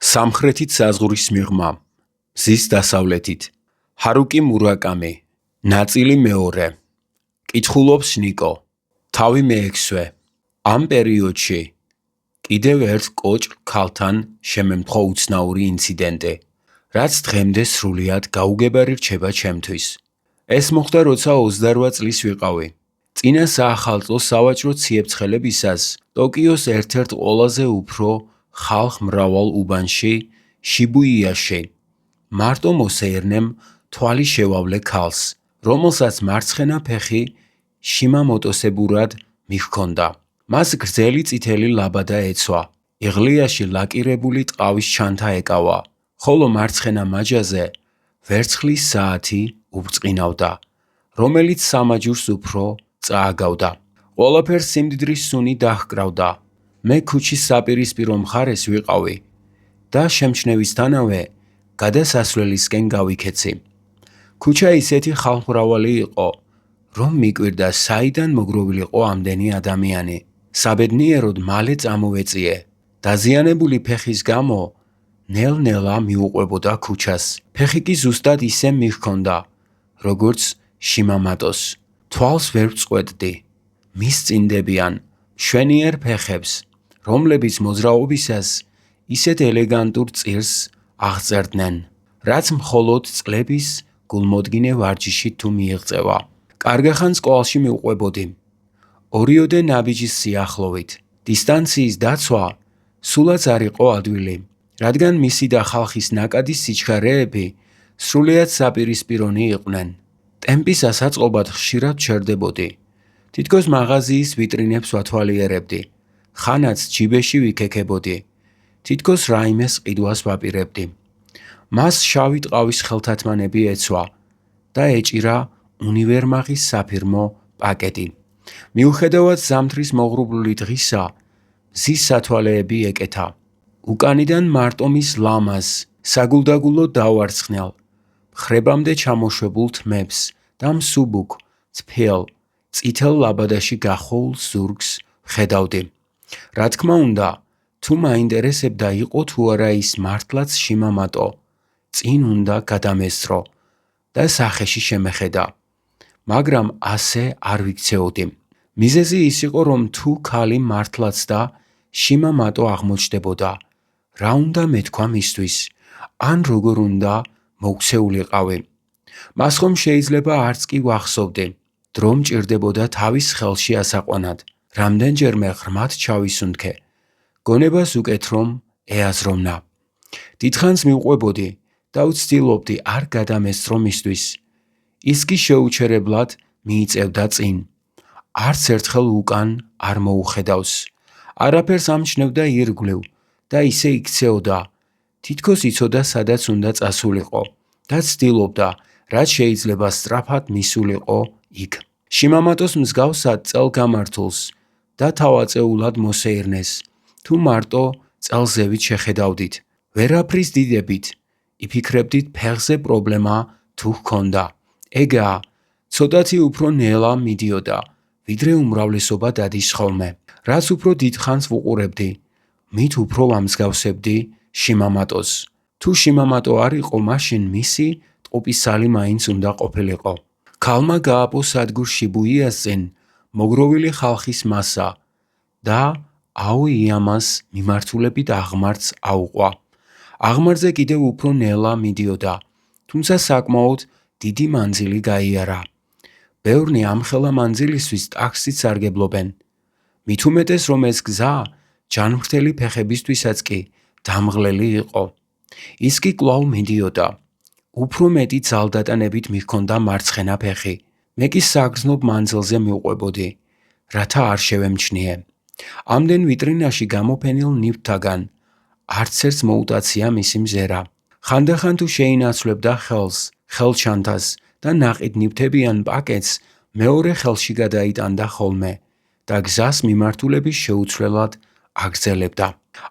სამხრეთით საზღვრის მიღმა, მზის დასავლეთით. ჰარუკი მურაკამი, ნაწილი მეორე. კითხულობს ნიკო. თავი მეექვსვე. ამ პერიოდში კიდევ ერთ კოჭრ ქალთან შემემთხო უცნაური ინციდენტი, რაც დღემდე სრულიად გაუგებარი რჩება ჩემთვის. ეს მოხდა, როცა 28 წლის ვიყავი. წინა საახალწლო სავაჭრო ციებ-ცხელებისას ტოკიოს ერთ-ერთ ყველაზე უფრო ხალხმრავალ უბანში, შიბუიაში, მარტო მოსეირნემ თვალი შევავლე ქალს, რომელსაც მარცხენა ფეხი შიმამოტოსებურად მიჰქონდა. მას გრძელი წითელი ლაბადა ეცვა, იღლიაში ლაკირებული ტყავის ჩანთა ეკავა, ხოლო მარცხენა მაჯაზე ვერცხლის საათი უბწყინავდა, რომელიც სამაჯურს უფრო წააგავდა. ყველაფერს სიმდიდრის სუნი დაჰკრავდა. მე ქუჩის საპირისპირო მხარეს ვიყავი და შემჩნევისთანავე გადასასვლელისკენ გავიქეცი. ქუჩა ისეთი ხალხმრავალი იყო, რომ მიკვირდა საიდან მოგროვილიყო ამდენი ადამიანი. საბედნიეროდ მალე წამოვეწიე. დაზიანებული ფეხის გამო ნელ-ნელა მიუყვებოდა ქუჩას. ფეხი კი ზუსტად ისე მიჰქონდა, როგორც შიმამატოს. თვალს ვერ ვწყვეტდი. მისწინდებიან მშვენიერ ფეხებს, რომლებიც მოძრაობისას ისეთ ელეგანტურ წირს აღწერდნენ, რაც მხოლოდ წლების გულმოდგინე ვარჯიში თუ მიიღწევა. კარგახანს კვალში მივყვებოდი. ორიოდე ნაბიჯის სიახლოვით. დისტანციის დაცვა სულაც არ იყო ადვილი, რადგან მისი და ხალხის ნაკადის სიჩქარეები სრულიად საპირისპირონი იყვნენ. ტემპის ასაწყობად ხშირად ჩერდებოდი. თითქოს მაღაზიის ვიტრინებს ვათვალიერებდი. ხანაც ჯიბეში ვიქექებოდი. თითქოს რაიმეს ყიდვას ვაპირებდი. მას შავი ტყავის ხელთათმანები ეცვა და ეჭირა უნივერმაღის საფირმო პაკეტი. მიუხედავად ზამთრის მოღრუბლული დღისა, მზის სათვალეები ეკეთა. უკანიდან მარტომის ლამაზ, საგულდაგულო დავარცხნელ, მხრებამდე ჩამოშვებულ თმებს და მსუბუქ, წფელ, წითელ ლაბადაში გახოულ ზურგს ხედავდი. რა თქმა უნდა, თუ მაინტერესებდა იყო თუ არა ის მართლაც შიმამატო, წინ უნდა გადამესწრო და სახეში შემეხედა. მაგრამ ასე არ ვიქცეოდი. მიზეზი ის იყო, რომ თუ ქალი მართლაც და შიმამატო აღმოჩნდებოდა, რა უნდა მეთქვა მისთვის, ან როგორ უნდა მოქცეულიყავი. მას ხომ შეიძლება არც კი ვახსოვდი. დრო მჭირდებოდა თავის ხელში ასაყვანად. რამდენჯერმე ღრმად ჩავისუნთქე. გონებას უკეთ რომ ეაზრომნა. დიდხანს მივყვებოდი და ვცდილობდი არ გადამესწრო მისთვის. ის კი შეუჩერებლად მიიწევდა წინ. არც ერთხელ უკან არ მოუხედავს. არაფერს ამჩნევდა ირგვლივ და ისე იქცეოდა, თითქოს იცოდა სადაც უნდა წასულიყო და ცდილობდა, რაც შეიძლება სწრაფად მისულიყო იქ. შიმამატოს მსგავსად წელგამართულს და თავაწეულად მოსეირნეს, თუ მარტო წელზევით შეხედავდით. ვერაფრის დიდებით, იფიქრებდით ფეხზე პრობლემა თუ ჰქონდა. ეგაა, ცოტათი უფრო ნელა მიდიოდა, ვიდრე უმრავლესობა დადის ხოლმე. რაც უფრო დიდხანს ვუყურებდი, მით უფრო ვამსგავსებდი შიმამატოს. თუ შიმამატო არ იყო, მაშინ მისი ტყუპისცალი მაინც უნდა ყოფილიყო. ქალმა გააპო სადგურ შიბუიას წინ მოგროვილი ხალხის მასა და აოიამას მიმართულებით აღმართს აუყვა. აღმართზე კიდევ უფრო ნელა მიდიოდა, თუმცა საკმაოდ დიდი მანძილი გაიარა. ბევრნი ამხელა მანძილისთვის ტაქსით სარგებლობენ. მით უმეტეს, რომ ეს გზა ჯანმრთელი ფეხებისთვისაც კი დამღლელი იყო. ის კი კვლავ მიდიოდა. უფრო მეტი ძალდატანებით მიჰქონდა მარცხენა ფეხი. მე კი საგრძნობ მანძილზე მივყვებოდი, რათა არ შევემჩნიე. ამდენ ვიტრინაში გამოფენილ ნივთთაგან არც ერთს მოუტაცია მისი მზერა. ხანდახან თუ შეინაცვლებდა ხელს, ხელჩანთას და ნაყიდ ნივთებიან პაკეტს მეორე ხელში გადაიტანდა ხოლმე და გზას მიმართულების შეუცვლელად აგრძელებდა.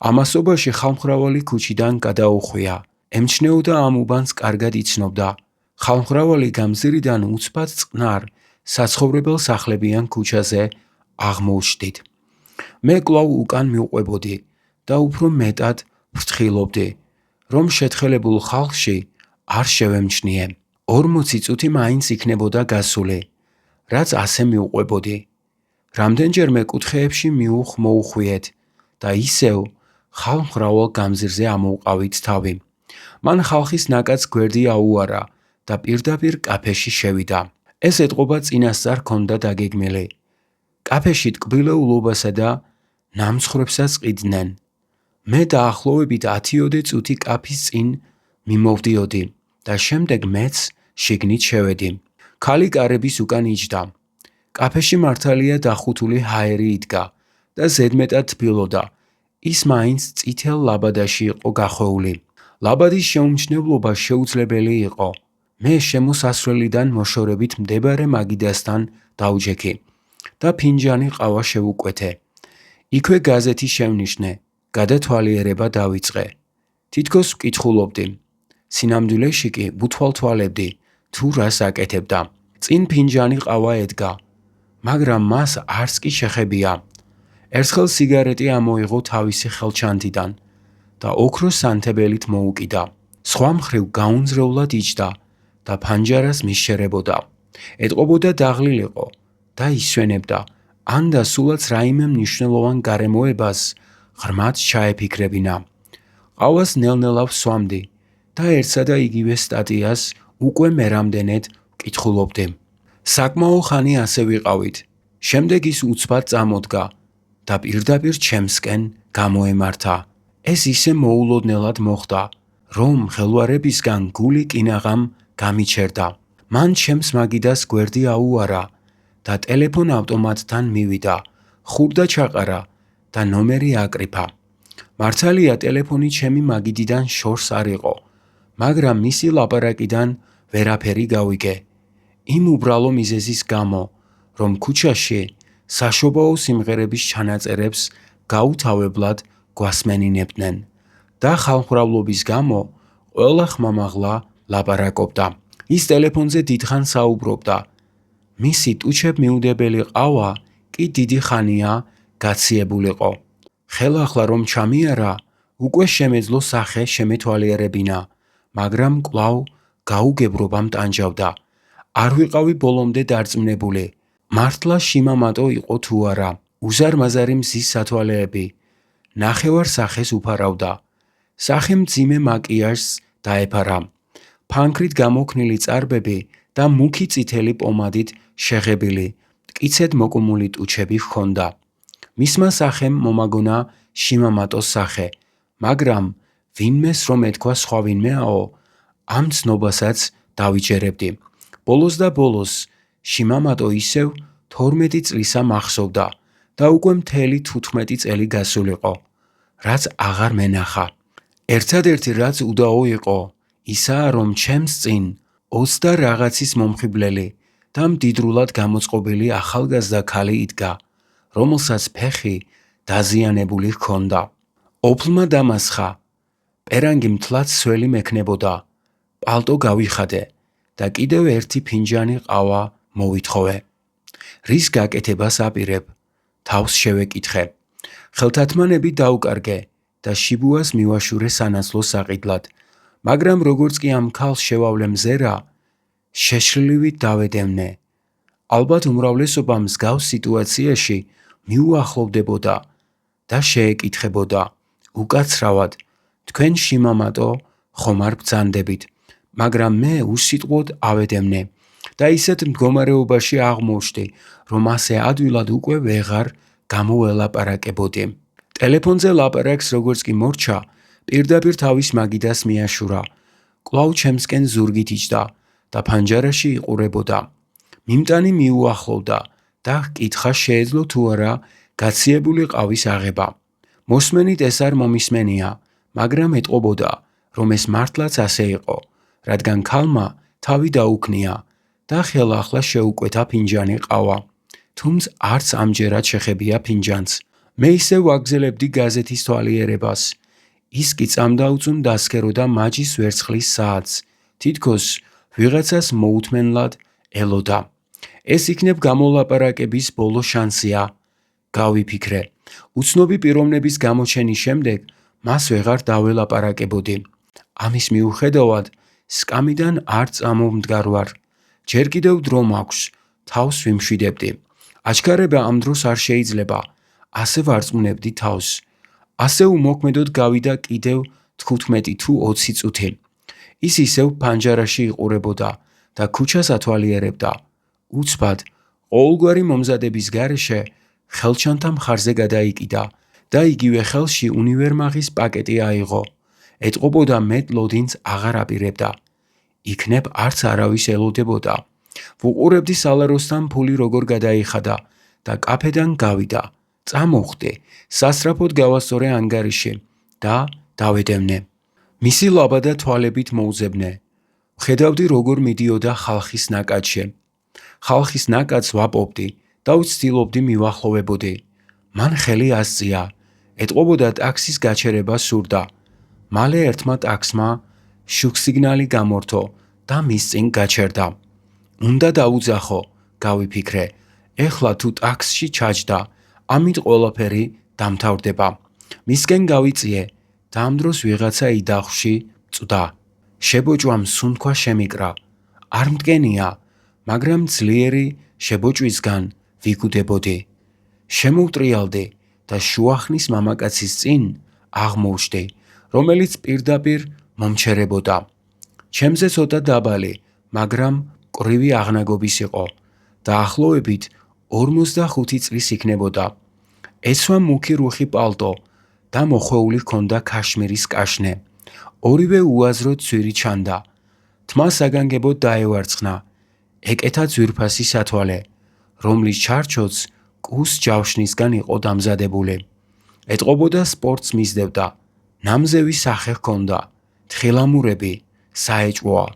ამასობაში ხალხმრავალი ქუჩიდან გადაუხვია. ემჩნეოდა ამ უბანს კარგად იცნობდა. ხალხმრავალი გამზირიდან უცბად წყნარ, საცხოვრებელ სახლებიან ქუჩაზე აღმოუჩდით. მე კვლავ უკან მივყვებოდი და უფრო მეტად ფრთხილობდი, რომ შეთხელებულ ხალხში არ შევემჩნიე. 40 წუთი მაინც იქნებოდა გასული, რაც ასე მიუყვებოდი. რამდენჯერმე კუთხეებში მოუხვიეთ და ისევ ხალხმრავალ გამზირზე ამოუყავით თავი. მან ხალხის ნაკადს გვერდი აუარა და პირდაპირ კაფეში შევიდა. ეს ეტყობა წინასწარ ჰქონდა დაგეგმილი. კაფეში ტკბილეულობასა და ნამცხრებსაც ყიდნენ. მე დაახლოებით 10 წუთი კაფის წინ მიმოვდიოდი და შემდეგ მეც შიგნით შევედი. ქალი კარების უკან იჯდა. კაფეში მართალია დახუთული ჰაერი იდგა და ზედმეტად თბილოდა. ის მაინც წითელ ლაბადაში იყო გახვეული. ლაბადის შეუმჩნევლობა შეუძლებელი იყო. მე შემოსასვლელიდან მოშორებით მდებარე მაგიდასთან დავჯექი და ფინჯანი ყავა შევუკვეთე. იქვე გაზეთი შევნიშნე, გადათვალიერება დავიწყე. თითქოს ვკითხულობდი. სინამდვილეში კი ვუთვალთვალებდი თუ რას აკეთებდა. წინ ფინჯანი ყავა ედგა, მაგრამ მას არც კი შეხებია. ერთხელ სიგარეტი ამოიღო თავისი ხელჩანთიდან და ოქროს სანთებელით მოუკიდა. სხვა მხრივ გაუნძრევლად იჯდა და ფანჯარას მისშერებოდა. ეტყობოდა დაღლილიყო და ისვენებდა, ან და სულაც რაიმე მნიშვნელოვან გარემოებას ღრმად ჩაეფიქრებინა. ყავას ნელ-ნელა ვსვამდი და ერთსა და იგივე სტატიას უკვე მერამდენედ ვკითხულობდი. საკმაო ხანი ასე ვიყავით. შემდეგ ის უცბად წამოდგა და პირდაპირ ჩემსკენ გამოემართა. ეს ისე მოულოდნელად მოხდა, რომ ხელვარებისგან გული კინაღამ გამიჩერდა. მან ჩემს მაგიდას გვერდი აუარა და ტელეფონ ავტომატთან მივიდა. ხურდა ჩაყარა და ნომერი აკრიფა. მართალია ტელეფონი ჩემი მაგიდიდან შორს არ იყო, მაგრამ მისი ლაპარაკიდან ვერაფერი გავიგე. იმ უბრალო მიზეზის გამო, რომ ქუჩაში საშობაო სიმღერების ჩანაწერებს გაუთავებლად გვასმენინებდნენ და ხალხმრავლობის გამო ყველა ხმამაღლა ლაპარაკობდა. ის ტელეფონზე დიდხანს საუბრობდა. მისი ტუჩებ მიუდებელი ყავა კი დიდი ხანია გაციებულიყო. ხელახლა რომ ჩამიარა, უკვე შემეძლო სახე შემეთვალიერებინა, მაგრამ კვლავ გაუგებრობამ ტანჯავდა. არ ვიყავი ბოლომდე დარწმუნებული, მართლა შიმამატო იყო თუ არა. უზარმაზარი მზის სათვალეები ნახევარ სახეს უფარავდა. სახე მძიმე მაკიაჟს დაეფარა. ფანქრით გამოქნილი წარბები და მუქი წითელი პომადით შეღებილი, მტკიცედ მოკუმული ტუჩები ჰქონდა. მისმა სახემ მომაგონა შიმამატოს სახე, მაგრამ ვინმეს რომ ეთქვა სხვა ვინმეაო, ამ ცნობასაც დავიჯერებდი. ბოლოს და ბოლოს შიმამატო ისევ 12 წლისა მახსოვდა და უკვე მთელი 15 წელი გასულიყო, რაც აღარ მენახა. ერთადერთი რაც უდაო იყო, ისაა რომ ჩემს წინ 20 რაღაცის მომხიბლელი და მდიდრულად გამოწყობილი ახალგაზრდა ქალი იდგა, რომელსაც ფეხი დაზიანებული ჰქონდა. ოფლმა დამასხა, პერანგი მთლად სველი მექნებოდა, პალტო გავიხადე და კიდევ ერთი ფინჯანი ყავა მოვითხოვე. რის გაკეთებას აპირებ? თავს შევეკითხე. ხელთათმანები დაუკარგე და შიბუას მივაშურე სანაცვლო საყიდლად, მაგრამ როგორც კი ამ ქალს შევავლე მზერა, შეშლილივით დავედევნე. ალბათ უმრავლესობა მსგავს სიტუაციაში მიუახლოვდებოდა და შეეკითხებოდა, უკაცრავად, თქვენ შიმამატო ხომ არ ბრძანდებით, მაგრამ მე უსიტყვოდ ავედევნე და ისეთ მდგომარეობაში აღმოჩნდი, რომ ასე ადვილად უკვე ვეღარ გამოველაპარაკებოდი. ტელეფონზე ლაპარაკს როგორც კი მორჩა, პირდაპირ თავის მაგიდას მიაშურა. კვლავ ჩემსკენ ზურგით იჯდა და ფანჯარაში იყურებოდა. მიმტანი მიუახლოვდა და ჰკითხა შეეძლო თუ არა გაციებული ყავის აღება. მოსმენით ეს არ მომისმენია, მაგრამ ეტყობოდა, რომ ეს მართლაც ასე იყო, რადგან ქალმა თავი დაუქნია და ხელახლა შეუკვეთა ფინჯანი ყავა. თუმცა არც ამჯერად შეხებია ფინჯანს. მე ისევ ვაგზელებდი გაზეთის თვალიერებას. ის კი წამდაუწუნ დასქეროდა მაჯის ვერცხლის საათს, თითქოს ვიღაცას მოუთმენლად ელოდა. ეს იქნებ გამოლაპარაკების ბოლო შანსია, გავიფიქრე. უცნობი პიროვნების გამოჩენის შემდეგ მას ვეღარ დაველაპარაკებოდი. ამის მიუხედავად, სკამიდან არ წამოვმდგარ ვარ. ჯერ კიდევ დრო მაქვს, თავს ვიმშვიდებდი. აჩქარება ამ დროს არ შეიძლება. ასე ვარწმუნებდი თავს. ასე უმოქმედოდ გავიდა კიდევ 15 თუ 20 წუთი. ის ისევ ფანჯარაში იყურებოდა და ქუჩას ათვალიერებდა. უცბად, ყოველგვარი მომზადების გარეშე ხელჩანთა მხარზე გადაიკიდა და იგივე ხელში უნივერმაღის პაკეტი აიღო. ეტყობოდა მეტ ლოდინს აღარ აპირებდა. იქნებ არც არავის ელოდებოდა. ვუყურებდი სალაროსთან ფული როგორ გადაიხადა და კაფედან გავიდა. წამოვხდი, სასწრაფოდ გავასწორე ანგარიში და დავედევნე. მისი ლაბადა თვალებით მოუძებნე. ვხედავდი როგორ მიდიოდა ხალხის ნაკადში. ხალხის ნაკადს ვაპოვდი და ვცდილობდი მივახლოვებოდი. მან ხელი ასწია. ეტყობოდა ტაქსის გაჩერება სურდა. მალე ერთმა ტაქსმა შუქსიგნალი გამორთო და მის წინ გაჩერდა. უნდა დაუძახო, გავიფიქრე. ეხლა თუ ტაქსში ჩაჯდა, ამით ყველაფერი დამთავრდება. მისკენ გავიწიე და ამ დროს ვიღაცა იდახში წვდა. შებოჭვამ სუნთქვა შემიკრა. არ მტკენია, მაგრამ ძლიერი შებოჭვისგან ვიგუდებოდი. შემოვტრიალდი და შუახნის მამაკაცის წინ აღმოვშდი, რომელიც პირდაპირ მომჩერებოდა. ჩემზე ცოტა დაბალი, მაგრამ მკვრივი აღნაგობის იყო. დაახლოებით 45 წლის იქნებოდა. ეცვა მუქი რუხი პალტო და მოხვეული ჰქონდა ქაშმირის კაშნე. ორივე უაზრო ცვირი ჩანდა. თმა საგანგებოდ დაევარცხნა. ეკეთა ძვირფასი სათვალე, რომლის ჩარჩოც კუს ჯავშნისგან იყო დამზადებული. ეტყობოდა სპორტს მისდევდა. ნამზევი სახე ჰქონდა. თხილამურები, საეჭვოა.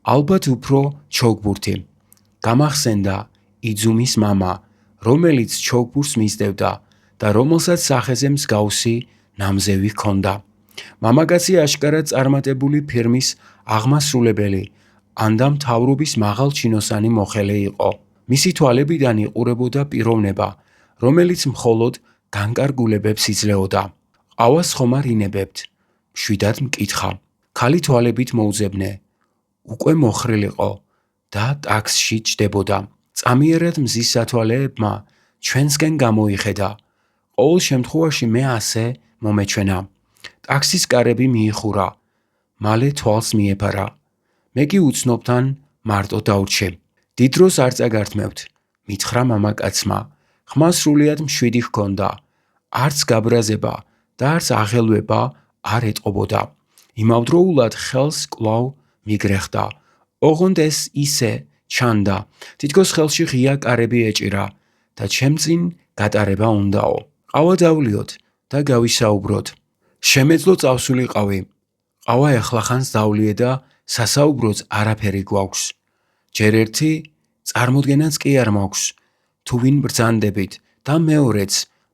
ალბათ უფრო ჩოგბურთი. გამახსენდა იძუმის მამა, რომელიც ჩოგბურთს მისდევდა და რომელსაც სახეზე მსგავსი ნამზევი ჰქონდა. მამაკაცი აშკარად წარმატებული ფირმის აღმასრულებელი ან და მთავრობის მაღალჩინოსანი მოხელე იყო. მისი თვალებიდან იყურებოდა პიროვნება, რომელიც მხოლოდ განკარგულებებს იძლეოდა. ყავას ხომ არ ინებებთ? მშვიდად მკითხა. ქალი თვალებით მოუძებნე. უკვე მოხრილიყო და ტაქსში ჯდებოდა. წამიერად მზის სათვალეებმა ჩვენსკენ გამოიხედა. ყოველ შემთხვევაში მე ასე მომეჩვენა. ტაქსის კარები მიიხურა. მალე თვალს მიეფარა. მე კი უცნობთან მარტო დავრჩი. დიდ დროს არ წაგართმევთ, მითხრა მამაკაცმა. ხმა სრულიად მშვიდი ჰქონდა. არც გაბრაზება და არც აღელვება არ ეტყობოდა. იმავდროულად ხელს კვლავ მიგრეხდა. ოღონდ ეს ისე ჩანდა, თითქოს ხელში ღია კარები ეჭირა და ჩემ წინ გატარება უნდაო. ყავა დავლიოთ და გავისაუბროთ. შემეძლო წავსულიყავი. ყავა ახლახანს დავლიე და სასაუბროც არაფერი გვაქვს. ჯერ ერთი წარმოდგენაც კი არ მაქვს. თუ ვინ ბრძანდებით და მეორეც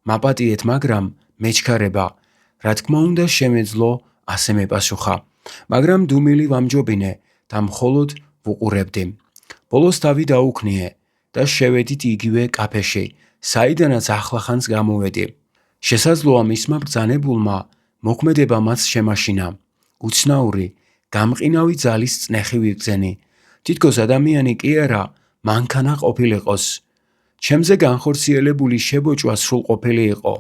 მაპატიეთ, მაგრამ მეჩქარება. რა თქმა უნდა შემეძლო ასე მეპასუხა. მაგრამ დუმილი ვამჯობინე და მხოლოდ ვუყურებდი. ბოლოს თავი დაუქნიე და შევედით იგივე კაფეში, საიდანაც ახლახანს გამოვედი. შესაძლოა მისმა ბრძანებულმა მოქმედება მას შემაშინა. უცნაური, გამყინავი ძალის წნეხი ვიგრძენი. თითქოს ადამიანი კი არა, მანქანა ყოფილიყოს. ჩემზე განხორციელებული შებოჭვა სრულყოფილი იყო.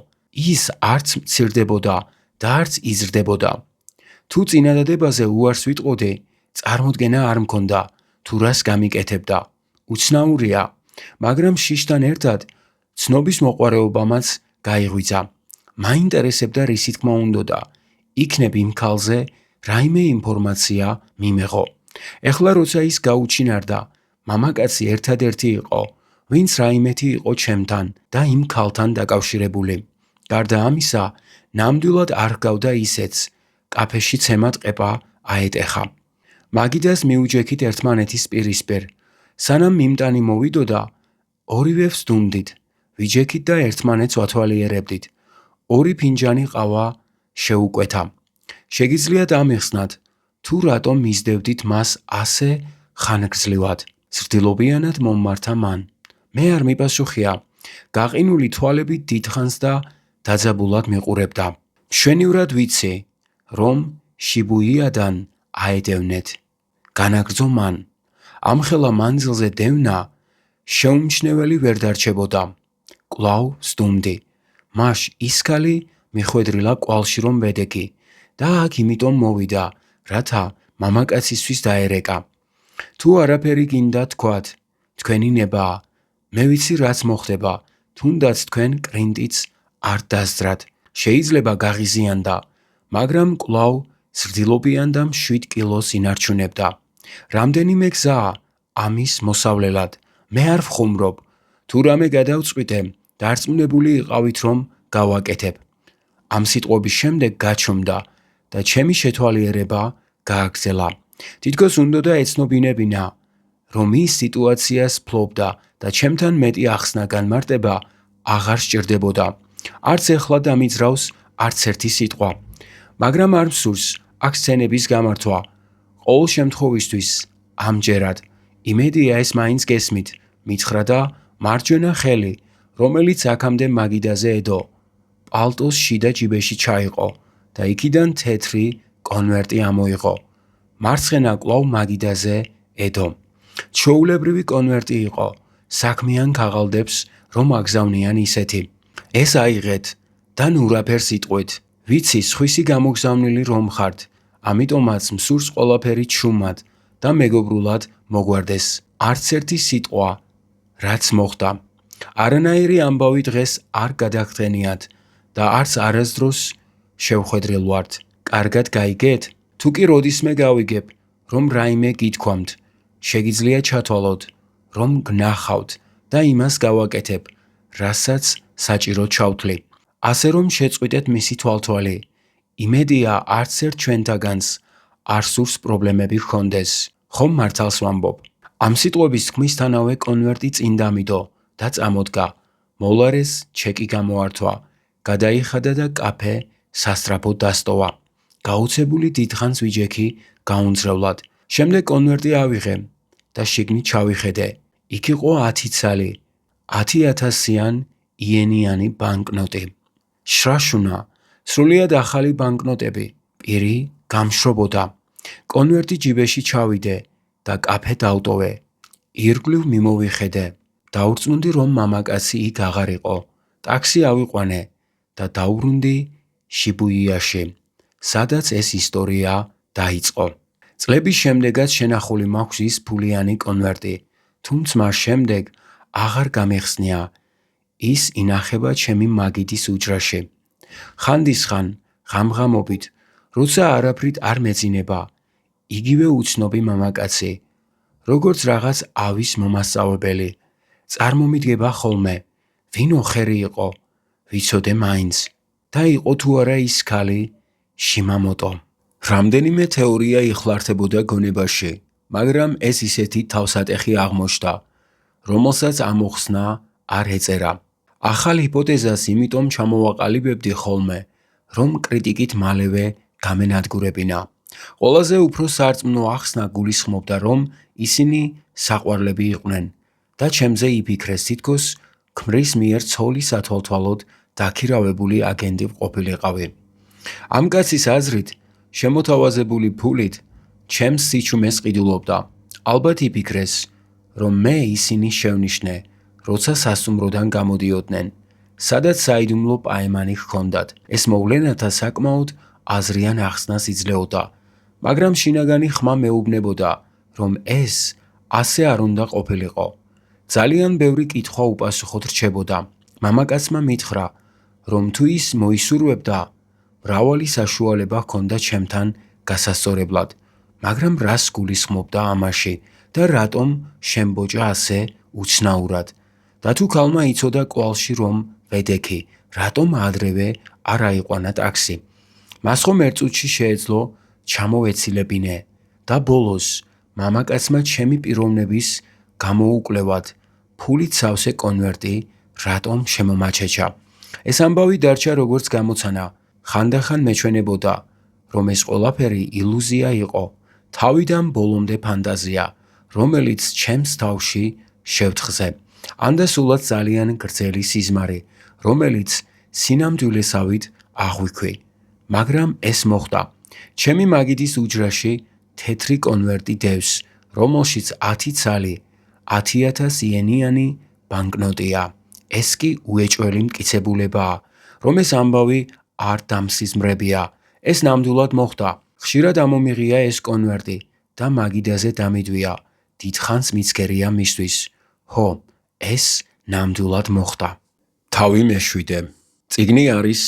ის არც მცირდებოდა და არც იზრდებოდა. თუ წინადადებაზე უარს ვიტყოდი, წარმოდგენა არ მქონდა, თუ რას გამიკეთებდა. უცნაურია, მაგრამ შიშთან ერთად ცნობის მოყვარეობამაც გაიღვიძა. მაინტერესებდა რისი თქმა უნდოდა. იქნებ იმ ქალზე რაიმე ინფორმაცია მიმეღო. ეხლა როცა ის გაუჩინარდა, მამაკაცი ერთადერთი იყო, ვინც რაიმეთი იყო ჩემთან და იმ ქალთან დაკავშირებული. გარდა ამისა, ნამდვილად არ ჰგავდა ისეც. კაფეში ცემად ყეპა აეტეხა. მაგიდას მიუჯექით ერთმანეთის პირისპირ. სანამ მიმტანი მოვიდოდა, ორივე ვსდუმდით. ვიჯექით და ერთმანეთს ვათვალიერებდით. ორი ფინჯანი ყავა შეუკვეთა. შეგიძლიათ ამიხსნათ, თუ რატომ მისდევდით მას ასე ხანგრძლივად. ზრდილობიანად მომმართა მან. მე არ მიპასუხია. გაყინული თვალებით დიდხანს და დაძაბულად მიყურებდა. მშვენივრად ვიცი, რომ შიბუიადან აედევნეთ. განაგრძო მან. ამხელა მანძილზე დევნა შეუმჩნეველი ვერ დარჩებოდა. კვლავ სდუმდი. მაშ ისქალი მიხვედრილა კვალში რომ ვედექი და აქ იმიტომ მოვიდა, რათა მამაკაცისთვის დაერეკა. თუ არაფერი გინდა თქვათ, თქვენი ნებაა. მე ვიცი რაც მოხდება, თუნდაც თქვენ კრინტიც არ დასძრათ. შეიძლება გაღიზიანდა, მაგრამ კვლავ ზრდილობიან და 7 კილოს ინარჩუნებდა. რამდენიმე გზაა ამის მოსავლელად. მე არ ვხუმრობ. თუ რამე გადავწყვიტე, დარწმუნებული იყავით რომ გავაკეთებ. ამ სიტყვების შემდეგ გაჩვმდა და ჩემი შეთვალიერება გააგრძელა. თითქოს უნდოდა ეცნობინებინა, რომ ის სიტუაციას ფლობდა და ჩემთან მეტი ახსნა განმარტება აღარ სჭირდებოდა. არც ეხლა დამიძრავს არც ერთი სიტყვა. მაგრამ არ მსურს აქ სცენების გამართვა. ყოველ შემთხვევისთვის ამჯერად იმედია ეს მაინც გესმით, მითხრა და მარჯვენა ხელი, რომელიც აქამდე მაგიდაზეედო, პალტოს შიდა ჯიბეში ჩაიყო და იქიდან თეთრი კონვერტი ამოიღო. მარცხენა კვლავ მაგიდაზეედო. ჩვეულებრივი კონვერტი იყო, საქმიან ქაღალდებს რომ აგზავნიან ისეთი. ეს აიღეთ და ნურაფერს იტყვით. ვიცი სხვისი გამოგზავნილი რომ ხართ, ამიტომაც მსურს ყველაფერი ჩუმად და მეგობრულად მოგვარდეს. არც ერთი სიტყვა, რაც მოხდა. არანაირი ამბავი დღეს არ გადაგხდენიათ და არც არასდროს შევხვედრილ ვართ. კარგად გაიგეთ? თუ კი როდისმე გავიგებ, რომ რაიმე გითქვამთ, შეგიძლია ჩათვალოთ, რომ გნახავთ და იმას გავაკეთებ, რასაც საჭირო ჩავთვლი. ასე რომ შეწყვიტეთ მისი თვალთვალი. იმედია არც ერთ ჩვენთაგანს არ სურს პრობლემები ჰქონდეს. ხომ მართალს ვამბობ? ამ სიტყვების თქმისთანავე კონვერტი წინ დამიდო და წამოდგა. მოლარეს ჩეკი გამოართვა. გადაიხადა და კაფე სასწრაფოდ დასტოვა. გაუცებული დიდხანს ვიჯექი გაუნձრევლად. შემდეგ კონვერტი ავიღე და შიგნით ჩავიხედე. იქ იყო 10 ცალი, 10,000-იან იენიანი ბანკნოტი. შრაშუნა, სრულიად ახალი ბანკნოტები. პირი გამშრობოდა. კონვერტი ჯიბეში ჩავიდე და კაფე დავტოვე. ირგვლივ მიმოვიხედე. დაურწმუნდი რომ მამაკაცი იქ აღარ იყო. ტაქსი ავიყვანე და დაუბრუნდი შიბუიაში, სადაც ეს ისტორია დაიწყო. წლების შემდეგაც შენახული მაქვს ის ფულიანი კონვერტი, თუმცა მას შემდეგ აღარ გამეხსნია. ის ინახება ჩემი მაგიდის უჯრაში. ხანდისხან ღამღამობით, როცა არაფრით არ მეძინება, იგივე უცნობი მამაკაცი, როგორც რაღაც ავის მომასწავლებელი, წარმომიდგება ხოლმე, ვინო ხერი იყო, ვიცოდე მაინც და იყო თუ არა ის ქალი შიმამოტო. რამდენიმე თეორია იხლართებოდა გონებაში, მაგრამ ეს ისეთი თავსატეხი აღმოჩნდა, რომელსაც ამოხსნა არ ეწერა. ახალ ჰიპოთეზას იმიტომ ჩამოვაყალიბებდი ხოლმე, რომ კრიტიკით მალევე გამენადგურებინა. ყველაზე უფრო სარწმუნო ახსნა გულისხმობდა, რომ ისინი საყვარლები იყვნენ და ჩემზე იფიქრეს თითქოს ქმრის მიერ ცოლის ათვალთვალოდ დაქირავებული აგენტი ყოფილიყავი. ამ კაცის აზრით, შემოთავაზებული ფულით ჩემს სიჩუმეს ყიდულობდა. ალბათ იფიქრეს, რომ მე ისინი შევნიშნე, როცა სასტუმროდან გამოდიოდნენ, სადაც საიდუმლო პაემანი ჰქონდათ. ეს მოვლენათა საკმაოდ აზრიან ახსნას იძლეოდა, მაგრამ შინაგანი ხმა მეუბნებოდა, რომ ეს ასე არ უნდა ყოფილიყო. ძალიან ბევრი კითხვა უპასუხოდ რჩებოდა. მამაკაცმა მითხრა, რომ თუ ის მოისურვებდა, მრავალი საშუალება ჰქონდა ჩემთან გასასწორებლად, მაგრამ რას გულისხმობდა ამაში და რატომ შემბოჭა ასე უცნაურად? და თუ ქალმა იცოდა კვალში რომ ვედექი, რატომ ადრევე არ აიყვანა ტაქსი? მას ხომ ერთ წუთში შეეძლო ჩამოვეცილებინე და ბოლოს მამაკაცმა ჩემი პიროვნების გამოუკვლევად ფულით სავსე კონვერტი რატომ შემომაჩეჩა? ეს ამბავი დარჩა როგორც გამოცანა. ხანდახან მეჩვენებოდა, რომ ეს ყველაფერი ილუზია იყო, თავიდან ბოლომდე ფანტაზია, რომელიც ჩემს თავში შევთხზე. ანდა სულაც ძალიან გრძელი სიზმარი, რომელიც სინამდვილესავით აღვიქვი. მაგრამ ეს მოხდა. ჩემი მაგიდის უჯრაში თეთრი კონვერტი დევს, რომელშიც 10 ცალი 10,000 იენიანი ბანკნოტია. ეს კი უეჭველი მტკიცებულებაა, რომ ეს ამბავი არ დამსიზმრებია. ეს ნამდვილად მოხდა. ხშირად ამომიღია ეს კონვერტი და მაგიდაზე დამიდვია. დიდხანს მიცგერია მისთვის. ჰო, ეს ნამდვილად მოხდა. თავი მეშვიდე. წიგნი არის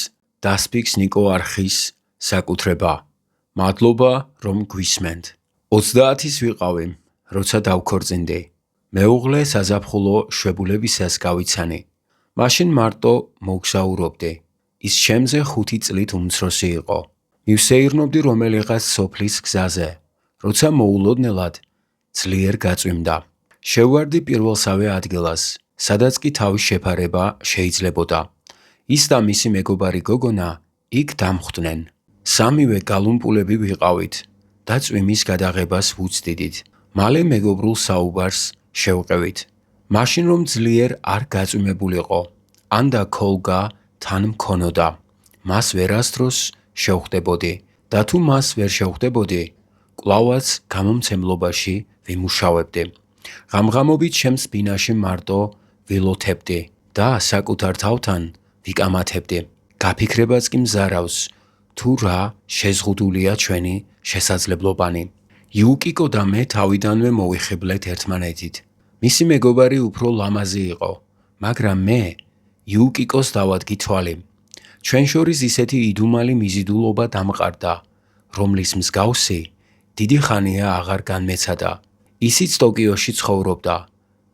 დასპიქს ნიკო არხის საკუთრება. მადლობა, რომ გვისმენთ. 30-ის ვიყავი, როცა დავქორწინდი. მეუღლე საზაფხულო შვებულებისას გავიცანი. მაშინ მარტო მოგზაურობდი. ის ჩემზე 5 წლით უმცროსი იყო. მივსეირნობდი რომელიღაც სოფლის გზაზე. როცა მოულოდნელად ძლიერ გაწვიმდა. შევვარდი პირველსავე ადგილას, სადაც კი თავის შეფარება შეიძლებოდა. ის და მისი მეგობარი გოგონა იქ დამხვდნენ. სამივე გალუმპულები ვიყავით და წვიმის გადაღებას ვუცდიდით. მალე მეგობრულ საუბარს შევყევით. მაშინ რომ ძლიერ არ გაწვიმებულიყო, ანდა ქოლგა თან მქონოდა. მას ვერასდროს შევხვდებოდი და თუ მას ვერ შევხვდებოდი, კვლავაც გამომცემლობაში ვიმუშავებდი. ღამღამობით ჩემს ბინაში მარტო ვილოთებდი და საკუთარ თავთან ვიკამათებდი. გაფიქრებაც კი მზარავს, თუ რა შეზღუდულია ჩვენი შესაძლებლობანი. იუკიკო და მე თავიდანვე მოვიხიბლეთ ერთმანეთით. მისი მეგობარი უფრო ლამაზი იყო, მაგრამ მე იუკიკოს დავადგი თვალი. ჩვენ შორის ისეთი იდუმალი მიზიდულობა დამყარდა, რომლის მსგავსი დიდი ხანია აღარ განმეცადა. ისიც ტოკიოში ცხოვრობდა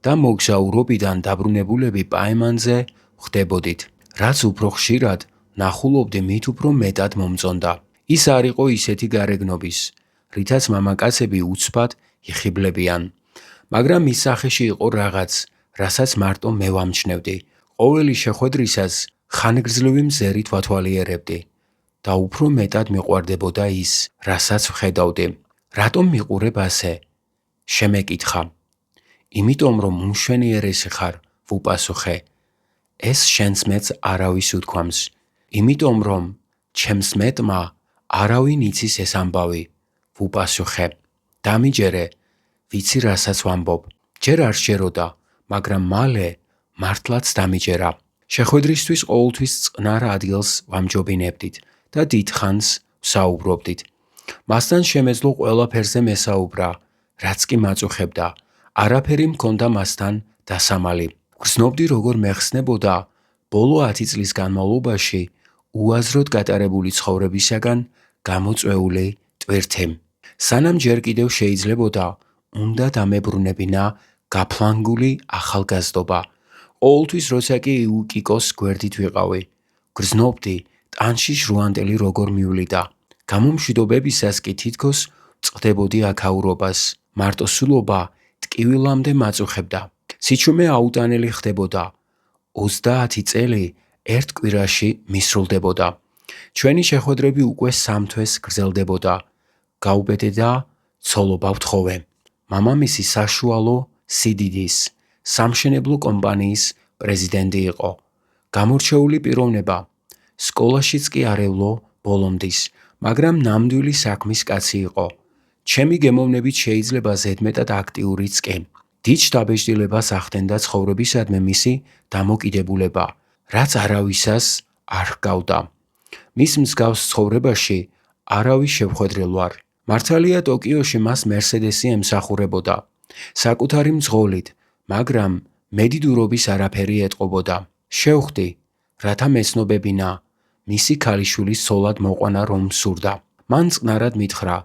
და მოგზაურობიდან დაბრუნებულები პაემანზე ხვდებოდით. რაც უფრო ხშირად ნახულობდი, მით უფრო მეტად მომწონდა. ის არ იყო ისეთი გარეგნობის, რითაც მამაკაცები უცბად იხიბლებიან. მაგრამ მის სახეში იყო რაღაც, რასაც მარტო მე ვამჩნევდი. ყოველი შეხვედრისას ხანგრძლივი მზერით ვათვალიერებდი და უფრო მეტად მიყვარდებოდა ის, რასაც ვხედავდი. რატომ მიყურებ ასე? შემეკითხა. იმიტომ რომ უმშვენიერესი ხარ, ვუპასუხე. ეს შენს მეტს არავის უთქვამს. იმიტომ რომ ჩემს მეტმა არავინ იცის ეს ამბავი, ვუპასუხე. დამიჯერე, ვიცი რასაც ვამბობ. ჯერ არ სჯეროდა, მაგრამ მალე მართლაც დამიჯერა. შეხვედრისთვის ყოველთვის წყნარ ადგილს ვამჯობინებდით და დიდხანს ვსაუბრობდით. მასთან შემეძლო ყველაფერზე მესაუბრა, რაც კი მაწუხებდა. არაფერი მქონდა მასთან დასამალი. გრძნობდი როგორ მეხსნებოდა ბოლო 10 წლის განმავლობაში უაზროდ გატარებული ცხოვრებისაგან გამოწვეული ტვირთი. სანამ ჯერ კიდევ შეიძლებოდა უნდა დამებრუნებინა გაფლანგული ახალგაზრდობა. ყოველთვის როცა კი იუკიკოს გვერდით ვიყავი, გრძნობდი ტანში ჟრუანდელი როგორ მივლიდა. გამომშვიდობებისას კი თითქოს წდებოდი აქაურობას. მარტოსულობა ტკივილამდე მაწუხებდა. სიჩუმე აუტანელი ხდებოდა. 30 წელი ერთ კვირაში მისრულდებოდა. ჩვენი შეხვედრები უკვე 3 თვეს გრძელდებოდა. გაუბედე და ცოლობა ვთხოვე. მამამისი საშუალო სიდიდის სამშენებლო კომპანიის პრეზიდენტი იყო. გამორჩეული პიროვნება. სკოლაშიც კი არევლო ბოლომდის, მაგრამ ნამდვილი საქმის კაცი იყო. ჩემი გემოვნებით შეიძლება ზედმეტად აქტიურიც კი. დიდ შთაბეჭდილებას ახდენდა ცხოვრებისადმი მისი დამოკიდებულება, რაც არავისას არ ჰგავდა. მის მსგავს ცხოვრებაში არავის შევხვედრილ ვარ. მართალია ტოკიოში მას მერსედესი ემსახურებოდა. საკუთარი მძღოლით, მაგრამ მედიდურობის არაფერი ეტყობოდა. შევხვდი, რათა მეცნობებინა, მისი ქალიშვილის ცოლად მოყვანა რომ სურდა. მან წყნარად მითხრა,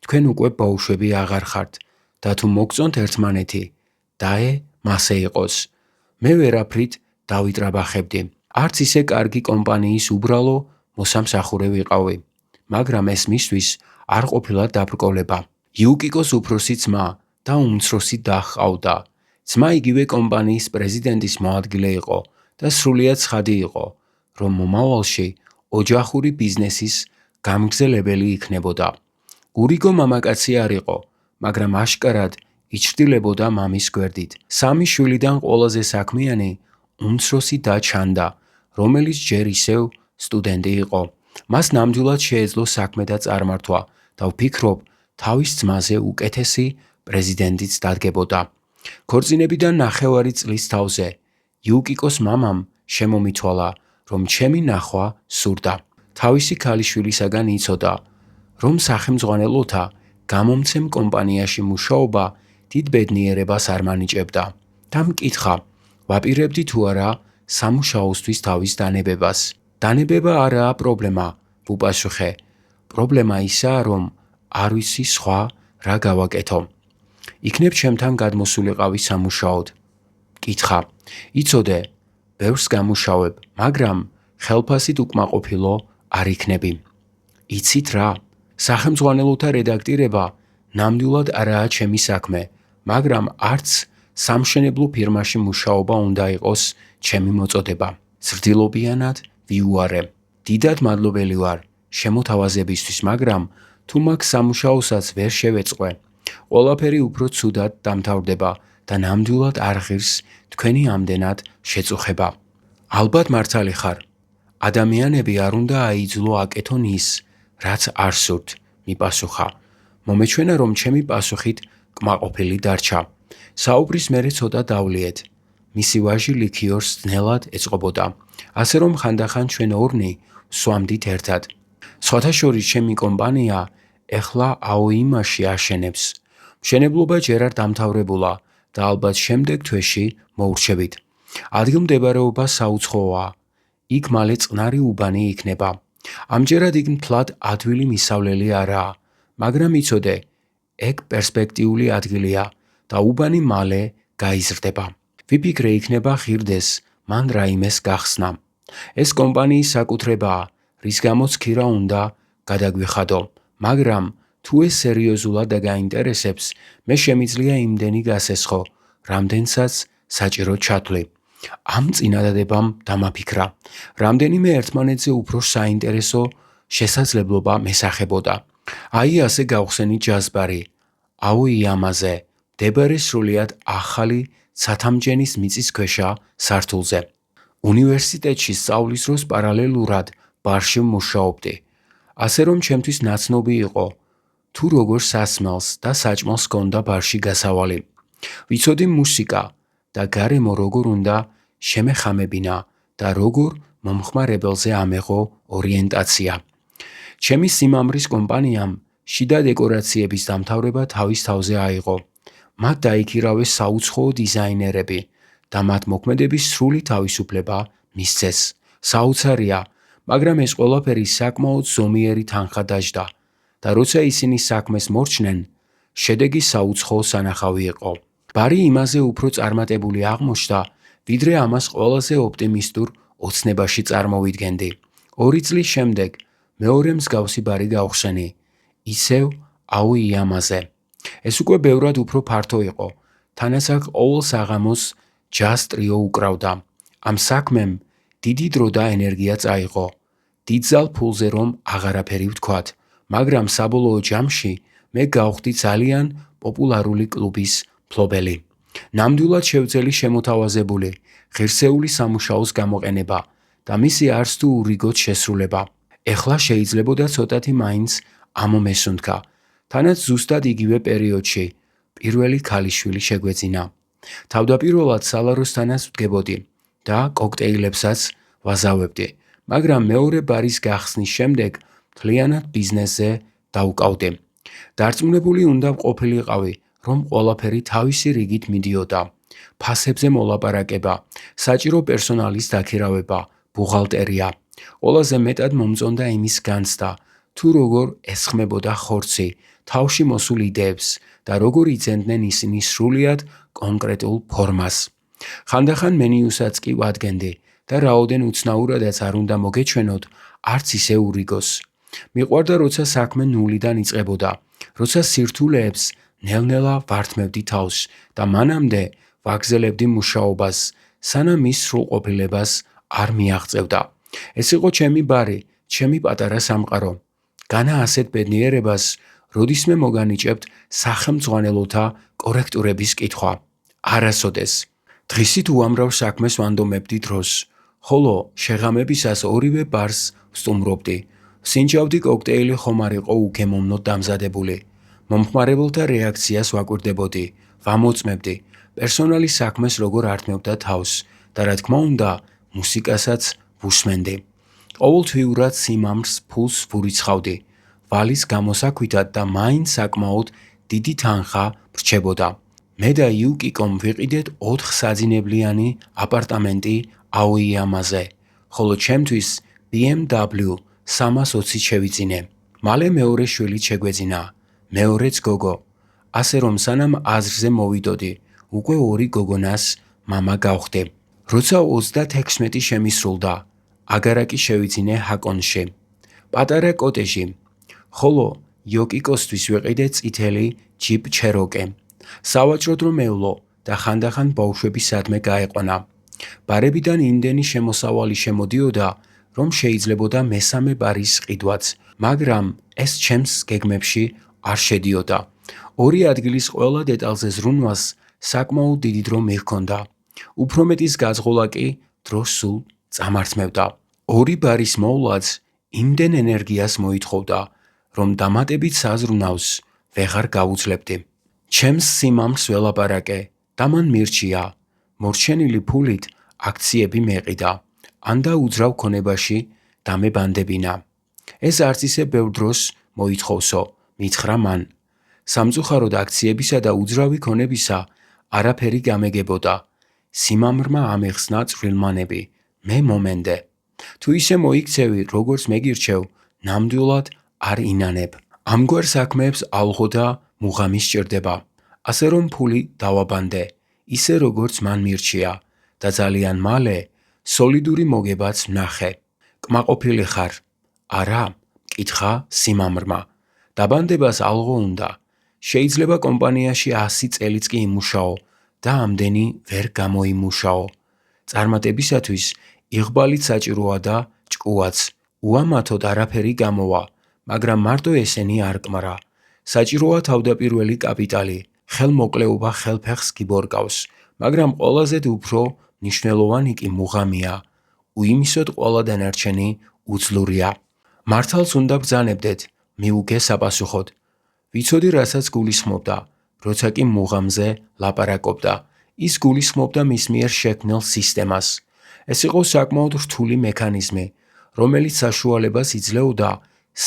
თქვენ უკვე ბავშვები აღარ ხართ და თუ მოგწონთ ერთმანეთი, დაე მასე იყოს. მე ვერაფრით დავიტრაბახებდი. არც ისე კარგი კომპანიის უბრალო მოსამსახურე ვიყავი, მაგრამ ეს მისთვის არ ყოფილა დაბრკოლება. იუკიკოს უფროსი ძმა და უმცროსი და ჰყავდა. ძმა იგივე კომპანიის პრეზიდენტის მოადგილე იყო და სრულიად ცხადი იყო, რომ მომავალში ოჯახური ბიზნესის გამგზელებელი იქნებოდა. გურიგო მამაკაცი არ იყო, მაგრამ აშკარად იჩრდილებოდა მამის გვერდით. 3 შვილიდან ყველაზე საქმიანი უმცროსი და ჩანდა, რომელიც ჯერ ისევ სტუდენტი იყო. მას ნამდვილად შეეძლო საქმე და წარმართვა და ვფიქრობ, თავის ძმაზე უკეთესი პრეზიდენტიც დადგებოდა. ქორწინებიდან ნახევარი წლის თავზე იუკიკოს მამამ შემომითვალა, რომ ჩემი ნახვა სურდა. თავისი ქალიშვილისაგან იცოდა, რომ სახელმძღვანელოთა გამომცემ კომპანიაში მუშაობა დიდ ბედნიერებას არ მანიჭებდა და მკითხა, ვაპირებდი თუ არა სამუშაოსთვის თავის დანებებას. დანებება არაა პრობლემა, ვუპასუხე. პრობლემა ისაა, რომ არ ვიცი სხვა რა გავაკეთო. იქნებ ჩემთან გადმოსულიყავი სამუშაოდ. მკითხა, იცოდე, ბევრს გამუშავებ, მაგრამ ხელფასით უკმაყოფილო არ იქნები. იცით რა? სახელმძღვანელოთა რედაქტირება ნამდვილად არაა ჩემი საქმე, მაგრამ არც სამშენებლო ფირმაში მუშაობა უნდა იყოს ჩემი მოწოდება. ზრდილობიანად ვიუარე. დიდად მადლობელი ვარ შემოთავაზებისთვის, მაგრამ თუ მაგ სამუშაოსაც ვერ შევეწყვე, ყველაფერი უფრო ცუდად დამთავრდება და ნამდვილად არ ღირს თქვენი ამდენად შეწუხება. ალბათ მართალი ხარ. ადამიანები არ უნდა აიძულო აკეთონ ის, რაც არ სურთ, მიპასუხა. მომეჩვენა, რომ ჩემი პასუხით კმაყოფილი დარჩა. საუბრის მერე ცოტა დავლიეთ. მისი ვაჟი ლიქიორს ძნელად ეწყობოდა, ასე რომ ხანდახან ჩვენ ორნი ვსვამდით ერთად. სხვათა შორის ჩემი კომპანია ეხლა აოიმაში აშენებს. მშენებლობა ჯერ არ დამთავრებულა და ალბათ შემდეგ თვეში მოურჩევით. ადგილმდებარეობა საუცხოა. იქ მალე წყნარი უბანი იქნება. ამჯერად იქ მთლად ადვილი მისავლელი არაა, მაგრამ იცოდე, ეგ პერსპექტიული ადგილია და უბანი მალე გაიზრდება. ვიფიქრე იქნება ღირდეს მან რაიმეს გახსნა. ეს კომპანიის საკუთრებაა, რის გამოც ქირა უნდა გადაგვიხადო, მაგრამ თუ ეს სერიოზულად და გაინტერესებს, მე შემიძლია იმდენი გასესხო, რამდენსაც საჭირო ჩათვლი. ამ წინადადებამ დამაფიქრა, რამდენიმე ერთმანეთზე უფრო საინტერესო შესაძლებლობა მესახებოდა. აი ასე გავხსენი ჯაზბარი, აოიამაზე, მდებარე სრულიად ახალი ცათამჯენის მიწისქვეშა სართულზე. უნივერსიტეტში სწავლის დროს პარალელურად ბარში მუშაობდი, ასე რომ ჩემთვის ნაცნობი იყო, თუ როგორ სასმელს და საჭმელს ჰქონდა ბარში გასავალი. ვიცოდი მუსიკა და გარემო როგორ უნდა შემეხამებინა და როგორ მომხმარებელზე ამეღო ორიენტაცია. ჩემი სიმამრის კომპანიამ შიდა დეკორაციების დამთავრება თავის თავზე აიღო. მათ დაიქირავეს საუცხოო დიზაინერები და მათ მოქმედების სრული თავისუფლება მისცეს. საოცარია, მაგრამ ეს ყველაფერი საკმაოდ ზომიერი თანხა დაჯდა და როცა ისინი საქმეს მორჩნენ, შედეგი საუცხოო სანახავი იყო. ბარი იმაზე უფრო წარმატებული აღმოჩნდა, ვიდრე ამას ყველაზე ოპტიმისტურ ოცნებაში წარმოვიდგენდი. 2 წლის შემდეგ მეორე მსგავსი ბარი გავხსენი, ისევ აოიამაზე. ეს უკვე ბევრად უფრო ფართო იყო, თანაც აქ ყოველ საღამოს ჯაზ ტრიო უკრავდა. ამ საქმემ დიდი დრო და ენერგია წაიღო. დიდძალ ფულზე რომ აღარაფერი ვთქვათ, მაგრამ საბოლოო ჯამში მე გავხდი ძალიან პოპულარული კლუბის მფლობელი. ნამდვილად შევძელი შემოთავაზებული, ღირსეული სამუშაოს გამოყენება და მისი არც თუ ურიგოთ შესრულება. ეხლა შეიძლებოდა ცოტათი მაინც ამომესუნთქა, თანაც ზუსტად იგივე პერიოდში პირველი ქალიშვილი შეგვეძინა. თავდაპირველად სალაროსთანაც ვდგებოდი და კოქტეილებსაც ვაზავებდი, მაგრამ მეორე ბარის გახსნის შემდეგ მთლიანად ბიზნესზე დავუკავდი. დარწმუნებული უნდა ყოფილიყავი, რომ ყველაფერი თავისი რიგით მიდიოდა. ფასებზე მოლაპარაკება, საჭირო პერსონალის დაქირავება, ბუღალტერია. ყველაზე მეტად მომწონდა იმის განცდა, თუ როგორ ესხმებოდა ხორცი, თავში მოსულ იდეებს და როგორ იძენდნენ ისინი სრულიად კონკრეტულ ფორმას. ხანდახან მენიუსაც კი ვადგენდი და რაოდენ უცნაურადაც არ უნდა მოგეჩვენოთ, არც ისე ურიგოს. მიყვარდა, როცა საქმე ნულიდან იწყებოდა, როცა სირთულეებს ნელ-ნელა ვართმევდი თავს და მანამდე ვაგზელებდი მუშაობას, სანამ ის სრულყოფილებას არ მიაღწევდა. ეს იყო ჩემი ბარი, ჩემი პატარა სამყარო. განა ასეთ ბედნიერებას, როდისმე მოგანიჭებთ სახელმძღვანელოთა კორექტურების კითხვა. არასოდეს. დღისით უამრავ საქმეს ვანდომებდი დროს, ხოლო შეღამებისას ორივე ბარს ვსტუმრობდი, სინჯავდი კოქტეილი ხომ არ იყო უგემოვნოდ დამზადებული. მომხმარებელთა რეაქციას ვაკვირდებოდი, ვამოწმებდი, პერსონალის საქმეს როგორ ართმევდა თავს და რა თქმა უნდა, მუსიკასაც ვუსმენდი. ყოველთვიურად სიმამრს ფულს ვურიცხავდი. ვალის გამოსაქვითად და მაინც საკმაოდ დიდი თანხა ვრჩებოდა. მე და იუკიკომ ვიყიდეთ 4 საძინებლიანი აპარტამენტი აოიამაზე, ხოლო ჩემთვის BMW 320 შევიძინე. მალე მეორე შვილი შეგვეძინა, მეორეც გოგო. ასე რომ სანამ აზრზე მოვიდოდი, უკვე 2 გოგონას მამა გავხდი. როცა 36 შემისრულდა, აგარაკი შევიძინე ჰაკონში. პატარა კოტეჟი. ხოლო იოკიკოსთვის ვიყიდე წითელი ჯიპ ჩეროკე. სავაჭროდ რომ ევლო და ხანდახან ბავშვები სადმე გაეყვანა. ბარებიდან იმდენი შემოსავალი შემოდიოდა, რომ შეიძლებოდა მესამე ბარის ყიდვაც, მაგრამ ეს ჩემს გეგმებში არ შედიოდა. 2 ადგილის ყველა დეტალზე ზრუნვას საკმაოდ დიდი დრო მიჰქონდა. უფრო მეტის გაძღოლა კი დროს სულ წამართმევდა. 2 ბარის მოვლაც იმდენ ენერგიას მოითხოვდა, რომ დამატებით საზრუნავს ვეღარ გავუძლებდი. ჩემს სიმამრს ველაპარაკე და მან მირჩია, მორჩენილი ფულით აქციები მეყიდა, ან და უძრავ ქონებაში დამებანდებინა. ეს არც ისე ბევრ დროს მოითხოვსო, მითხრა მან. სამწუხაროდ აქციებისა და უძრავი ქონებისა არაფერი გამეგებოდა. სიმამრმა ამეხსნა წვრილმანები, მე მომენდე. თუ ისე მოიქცევი, როგორც მეგირჩევ, ნამდვილად არ ინანებ. ამგვარ საქმეებს ალღო და მუღამი სჭირდება. ასე რომ ფული დავაბანდე, ისე როგორც მან მირჩია და ძალიან მალე სოლიდური მოგებაც ვნახე. კმაყოფილი ხარ? არა, კითხა სიმამრმა. დაბანდებას ალღო უნდა. შეიძლება კომპანიაში 100 წელიც კი იმუშაო და ამდენი ვერ გამოიმუშაო. წარმატებისათვის იღბალით საჭიროა და ჭკუაც. უამათოდ არაფერი გამოვა, მაგრამ მარტო ესენი არ კმრა. საჭიროა თავდაპირველი კაპიტალი, ხელმოკლეობა ხელფეხს გიბორკავს, მაგრამ ყველაზე უფრო მნიშვნელოვანი კი მუღამია. უიმისოდ ყველა დანარჩენი უძლურია. მართალს უნდა ბრძანებდეთ, მიუგე საპასუხოდ. ვიცოდი რასაც გულისხმობდა, როცა კი მუღამზე ლაპარაკობდა. ის გულისხმობდა მის მიერ შექმნილ სისტემას. ეს იყო საკმაოდ რთული მექანიზმი, რომელიც საშუალებას იძლეოდა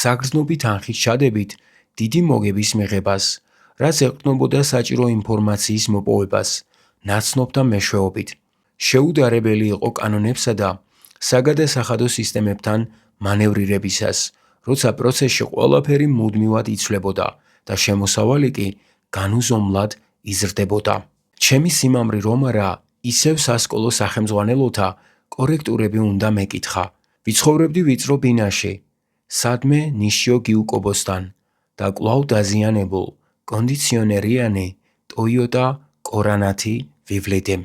საგრძნობი თანხის ჩადებით დიდი მოგების მიღებას, რაც ეყრდნობოდა საჭირო ინფორმაციის მოპოვებას, ნაცნობთა მეშვეობით. შეუდარებელი იყო კანონებსა და საგადასახადო სისტემებთან მანევრირებისას, როცა პროცესში ყველაფერი მუდმივად იცვლებოდა და შემოსავალი კი განუზომლად იზრდებოდა. ჩემი სიმამრი რომ არა, ისევ სასკოლო სახელმძღვანელოთა კორექტურები უნდა მეკითხა. ვიცხოვრებდი ვიწრო ბინაში, სადმე ნიშიო გიუკობოსთან და კვლავ დაზიანებულ, კონდიციონერიანი ტოიოტა კორანათი ვივლიდე.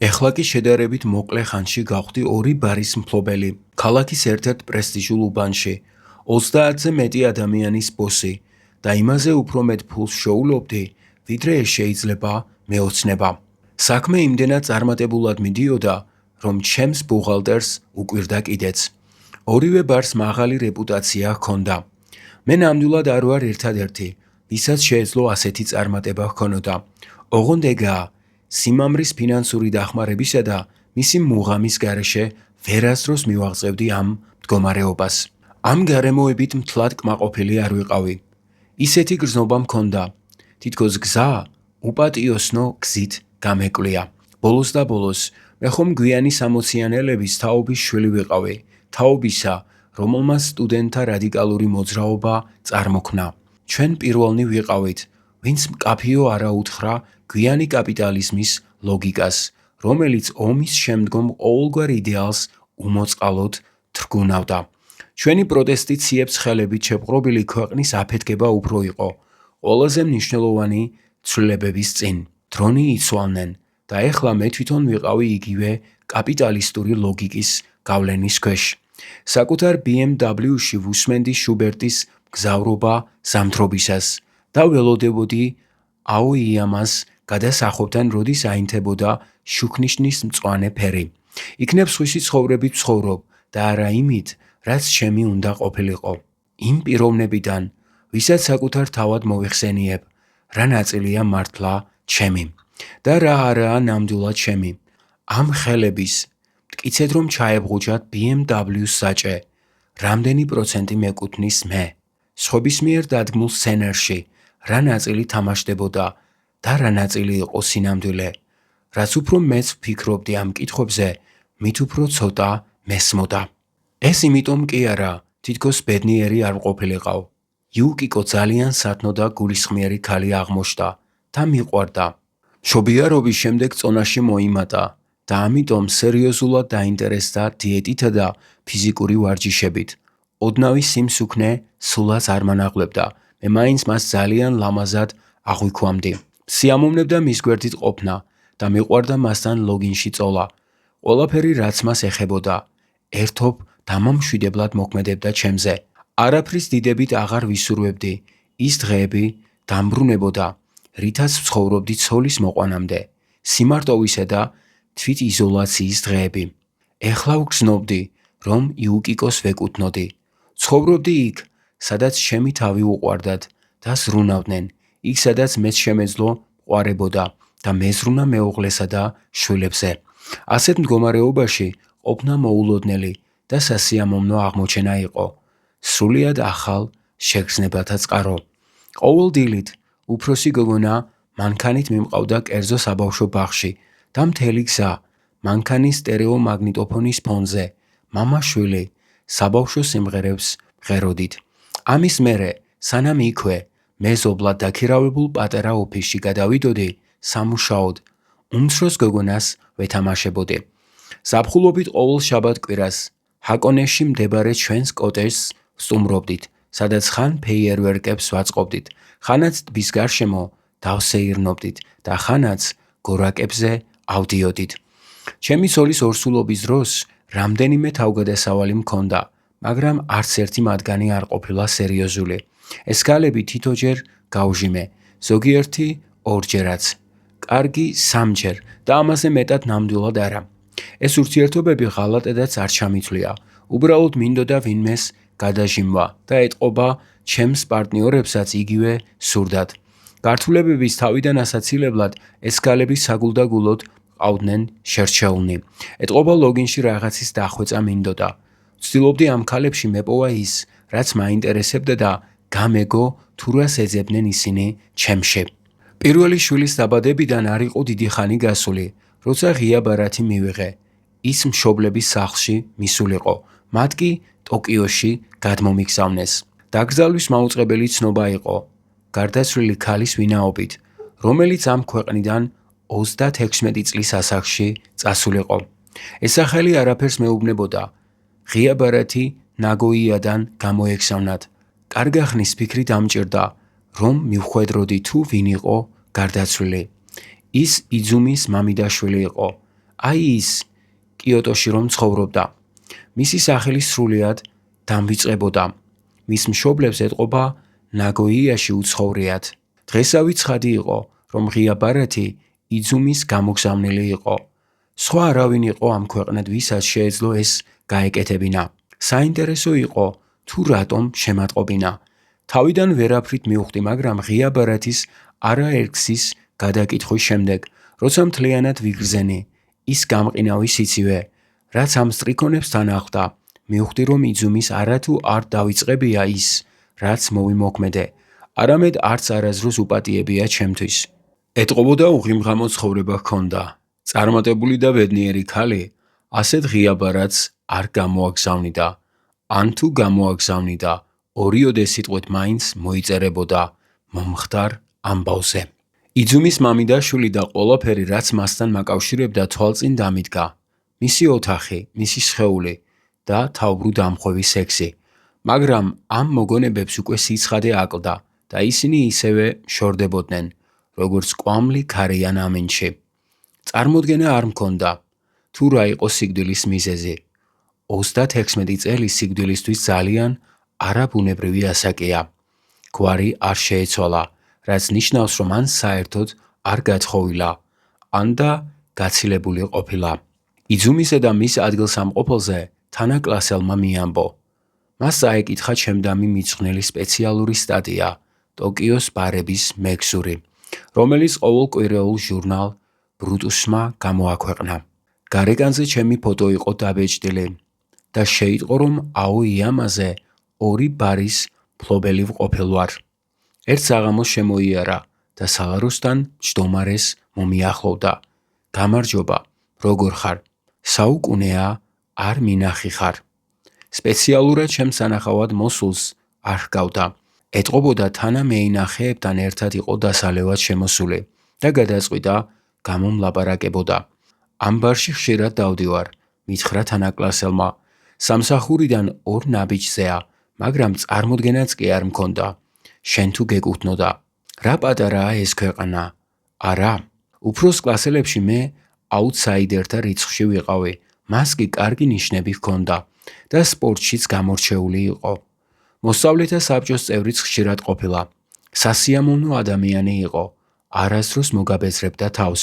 ეხლა კი შედარებით მოკლე ხანში გავხდი 2 ბარის მფლობელი, ქალაქის ერთ-ერთ პრესტიჟულ უბანში, 30-ზე მეტი ადამიანის ბოსი და იმაზე უფრო მეტ ფულს შოულობდი, ვიდრე ეს შეიძლება მეოცნება. საქმე იმდენად წარმატებულად მიდიოდა, რომ ჩემს ბუღალტერს უკვირდა კიდეც. ორივე ბარს მაღალი რეპუტაცია ჰქონდა. მე ნამდვილად არ ვარ ერთადერთი, ვისაც შეეძლო ასეთი წარმატება ჰქონოდა. ოღონდ ეგაა, სიმამრის ფინანსური დახმარებისა და მისი მუღამის გარეშე ვერასდროს მივაღწევდი ამ მდგომარეობას. ამ გარემოებით მთლად კმაყოფილი არ ვიყავი. ისეთი გრძნობა მქონდა, თითქოს გზა უპატიოსნო გზით გამეკვლია. ბოლოს და ბოლოს მე ხომ გვიანი სამოციანელების თაობის შვილი ვიყავი, თაობისა, რომელმაც სტუდენტთა რადიკალური მოძრაობა წარმოქმნა. ჩვენ პირველნი ვიყავით, ვინც მკაფიო არა უთხრა გვიანი კაპიტალიზმის ლოგიკას, რომელიც ომის შემდგომ ყოველგვარ იდეალს უმოწყალოდ თრგუნავდა. ჩვენი პროტესტი ციებს ხელებით შეპყრობილი ქვეყნის აფეთქება უფრო იყო, ყველაზე მნიშვნელოვანი ცვლილებების წინ. დრონი იცვალნენ და ეხლა მე თვითონ ვიყავი იგივე კაპიტალისტური ლოგიკის გავლენის ქვეშ. საკუთარ BMW-ში ვუსმენდი შუბერტის მგზავრობა ზამთრობისას და ველოდებოდი აოიამას გადასახობთან, როდის აინთებოდა შუქნიშნის მწვანე ფერი. იქნებ სხვისი ცხოვრებით ვცხოვრობ და არა იმით, რაც ჩემი უნდა ყოფილიყო. იმ პიროვნებიდან, ვისაც საკუთარ თავად მოვიხსენიებ, რა ნაწილია მართლა ჩემი და რა არაა ნამდვილად ჩემი. ამ ხელების მტკიცედ რომ ჩაებღუჯათ BMW-ს საჭე, რამდენი პროცენტი მეკუთვნის მე. სხვების მიერ დადგმულ სცენარში რა ნაწილი თამაშდებოდა და რა ნაწილი იყო სინამდვილე. რაც უფრო მეც ვფიქრობდი ამ კითხვებზე, მით უფრო ცოტა მესმოდა. ეს იმიტომ კი არა, თითქოს ბედნიერი არ ყოფილიყავ. იუკიკო ძალიან სათნო და გულისხმიერი ქალი აღმოჩნდა და მიყვარდა. მშობიარობის შემდეგ წონაში მოიმატა და ამიტომ სერიოზულად დაინტერესდა დიეტითა და ფიზიკური ვარჯიშებით. ოდნავი სიმსუქნე სულაც არ მანაღლებდა. მე მაინც მას ძალიან ლამაზად აღვიქვამდი. სიამოვნებდა მის გვერდით ყოფნა და მიყვარდა მასთან ლოგინში წოლა. ყველაფერი რაც მას ეხებოდა. ერთობ დამამშვიდებლად მოქმედებდა ჩემზე. არაფრის დიდებით აღარ ვისურვებდი. ის დღეები დამბრუნებოდა, რითაც ვცხოვრობდი ცოლის მოყვანამდე. სიმარტოვისა და თვითიზოლაციის დღეები. ეხლა ვგრძნობდი, რომ იუკიკოს ვეკუთვნოდი. ცხოვრობდი იქ, სადაც ჩემი თავი უყვარდათ და ზრუნავდნენ, იქ სადაც მეც შემეძლო მყარებოდა და მეზრუნა მეუღლესა და შვილებზე. ასეთ მდგომარეობაში ყოფნა მოულოდნელი და სასიამოვნო აღმოჩენა იყო. სრულიად ახალ შეგრძნებათა წყარო. ყოველ დილით უფროსი გოგონა მანქანით მიმყავდა კერძო საბავშვო ბაღში და მთელი გზა მანქანის სტერეო მაგნიტოფონის ფონზე მამა-შვილი საბავშვო სიმღერებს მღეროდით. ამის მერე, სანამ იქვე, მე ზობლად დაქირავებულ პატარა ოფისში გადავიდოდი სამუშაოდ, უმცროს გოგონას ვეთამაშებოდი. ზაფხულობით ყოველ შაბათ-კვირას ჰაკონეში მდებარე ჩვენს კოტეჯს ვსტუმრობდით, სადაც ხან ფეიერვერკებს ვაწყობდით, ხანაც ტბის გარშემო დავსეირნობდით და ხანაც გორაკებზე ავდიოდით. ჩემი ცოლის ორსულობის დროს რამდენიმე თავგადასავალი მქონდა, მაგრამ არც ერთი მათგანი არ ყოფილა სერიოზული. ეს ქალები თითოჯერ გავჟიმე, ზოგიერთი ორჯერაც, კარგი სამჯერ და ამაზე მეტად ნამდვილად არა. ეს ურთიერთობები ღალატედაც არ ჩამithვლია. უბრალოდ მინდოდა ვინმეს გადაჟიმვა და ეტყობა ჩემს პარტნიორებსაც იგივე სურდათ. გართულებების თავიდან ასაცილებლად ეს ქალები საგულდაგულოდ ყავდნენ შერჩეულნი. ეტყობა ლოგინში რაღაცის დახვეწა მინდოდა. ვცდილობდი ამ ქალებში მეპოვა ის, რაც მაინტერესებდა და გამეგო თუ რას ეძებდნენ ისინი ჩემში. პირველი შვილის დაბადებიდან არ იყო დიდი ხანი გასული, როცა ღია ბარათი მივიღე. ის მშობლების სახლში მისულიყო, მათ კი ტოკიოში გადმომიგზავნეს. დაკრძალვის მაუწყებელი ცნობა იყო გარდაცვლილი ქალის ვინაობით, რომელიც ამ ქვეყნიდან 36 წლის ასაკში წასულიყო. ეს სახელი არაფერს მეუბნებოდა. ღია ბარათი ნაგოიადან გამოეგზავნათ. კარგა ხნის ფიქრი დამჭირდა, რომ მივხვედროდი თუ ვინ იყო გარდაცვლილი. ის იძუმის მამიდაშვილი იყო. აი ის კიოტოში რომ ცხოვრობდა. მისი სახელი სრულიად დამვიწყებოდა. მის მშობლებს ეტყობა ნაგოიაში უცხოვრიათ. დღესავი ცხადი იყო, რომ ღია ბარათი იძუმის გამოგზავნილი იყო. სხვა არავინ იყო ამ ქვეყნად, ვისაც შეეძლო ეს გაეკეთებინა. საინტერესო იყო, თუ რატომ შემატყობინა. თავიდან ვერაფრით მივხვდი, მაგრამ ღია ბარათის არაერთხის გადაკითხვის შემდეგ, როცა მთლიანად ვიგრძენი, ის გამყინავი სიცივე, რაც ამ სტრიქონებს თან ახლდა, მივხვდი, რომ იძუმის არათუ არ დავიწყებია ის, რაც მოვიმოქმედე, არამედ არც არასდროს უპატიებია ჩემთვის. ეტყობოდა უღიმღამო ცხოვრება ჰქონდა. წარმატებული და ბედნიერი ქალი ასეთ ღია ბარათს არ გამოაგზავნიდა. ან თუ გამოაგზავნიდა, ორიოდე სიტყვით მაინც მოიწერებოდა მომხდარ ამბავზე. იძუმის მამიდაშვილი და ყველაფერი, რაც მასთან მაკავშირებდა, თვალწინ დამიდგა. მისი ოთახი, მისი სხეული და თავბრუ დამხვევი სექსი. მაგრამ ამ მოგონებებს უკვე სიცხადე აკლდა და ისინი ისევე შორდებოდნენ, როგორც კვამლი ქარიან ამინდში. წარმოდგენა არ მქონდა, თუ რა იყო სიკვდილის მიზეზი. 36 წელი სიკვდილისთვის ძალიან არაბუნებრივი ასაკია. გვარი არ შეეცვალა, რაც ნიშნავს, რომ ან საერთოდ არ გათხოვილა, ან და გაცილებული ყოფილა. იძუმისა და მის ადგილსამყოფელზე თანაკლასელმა მიამბო. მას წაეკითხა ჩემდამი მიძღვნილი სპეციალური სტატია ტოკიოს ბარების მეგზური, რომელიც ყოველ კვირეულ ჟურნალ ბრუტუსმა გამოაქვეყნა. გარეკანზე ჩემი ფოტო იყო დაბეჭდილი და შეიტყო, რომ აოიამაზე 2 ბარის მფლობელი ვყოფილ ვარ. ერთ საღამოს შემოიარა და სალაროსთან მჯდომარეს მომიახლოვდა. გამარჯობა, როგორ ხარ? საუკუნეა არ მინახი ხარ. სპეციალურად ჩემს სანახავად მოსულს არ ჰგავდა. ეტყობოდა თანამეინახეებთან ერთად იყო დასალევად შემოსული და გადაწყვიტა გამომლაპარაკებოდა. ამ ბარში ხშირად დავდივარ, მითხრა თანაკლასელმა. სამსახურიდან 2 ნაბიჯზეა, მაგრამ წარმოდგენაც კი არ მქონდა. შენ თუ გეკუთვნოდა. რა პატარაა ეს ქვეყანა? არა, უფროს კლასელებში მე აუთსაიდერთა რიცხვში ვიყავი. მას კი კარგი ნიშნები ჰქონდა და სპორტშიც გამორჩეული იყო. მოსწავლეთა საბჭოს წევრიც ხშირად ყოფილა. სასიამოვნო ადამიანი იყო. არასდროს მოგაბეზრებდა თავს.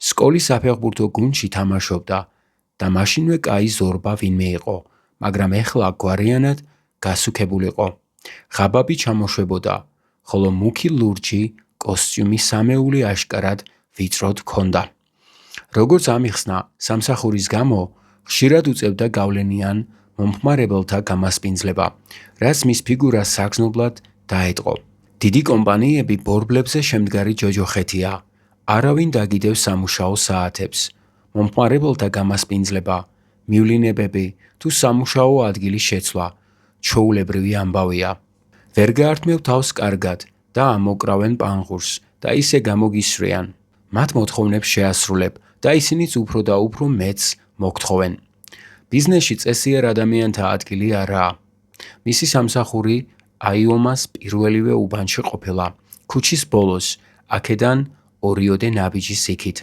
სკოლის საფეხბურთო გუნდში თამაშობდა და მაშინვე კაი ზორბა ვინმე იყო, მაგრამ ეხლა გვარიანად გასუქებულიყო. ღაბაბი ჩამოშვებოდა, ხოლო მუქი ლურჯი კოსტიუმი სამეული აშკარად ვიწროდ ჰქონდა. როგორც ამიხსნა, სამსახურის გამო ხშირად უწევდა გავლენიან მომხმარებელთა გამასპინძლება, რაც მის ფიგურას საგრძნობლად დაეტყო. დიდი კომპანიები ბორბლებზე შემდგარი ჯოჯოხეთია. არავინ დაგიდევს სამუშაო საათებს. მომხმარებელთა გამასპინძლება, მივლინებები თუ სამუშაო ადგილის შეცვლა ჩვეულებრივი ამბავია. ვერ გაართმევ თავს კარგად და ამოკრავენ პანღურს და ისე გამოგისვრიან. მათ მოთხოვნებს შეასრულებ და ისინიც უფრო და უფრო მეც მოგთხოვენ. ბიზნესში წესიერ ადამიანთა ადგილი არაა. მისი სამსახური აიომას პირველივე უბანში ყოფილა, ქუჩის ბოლოს, აქედან 2 ნაბიჯის იქით.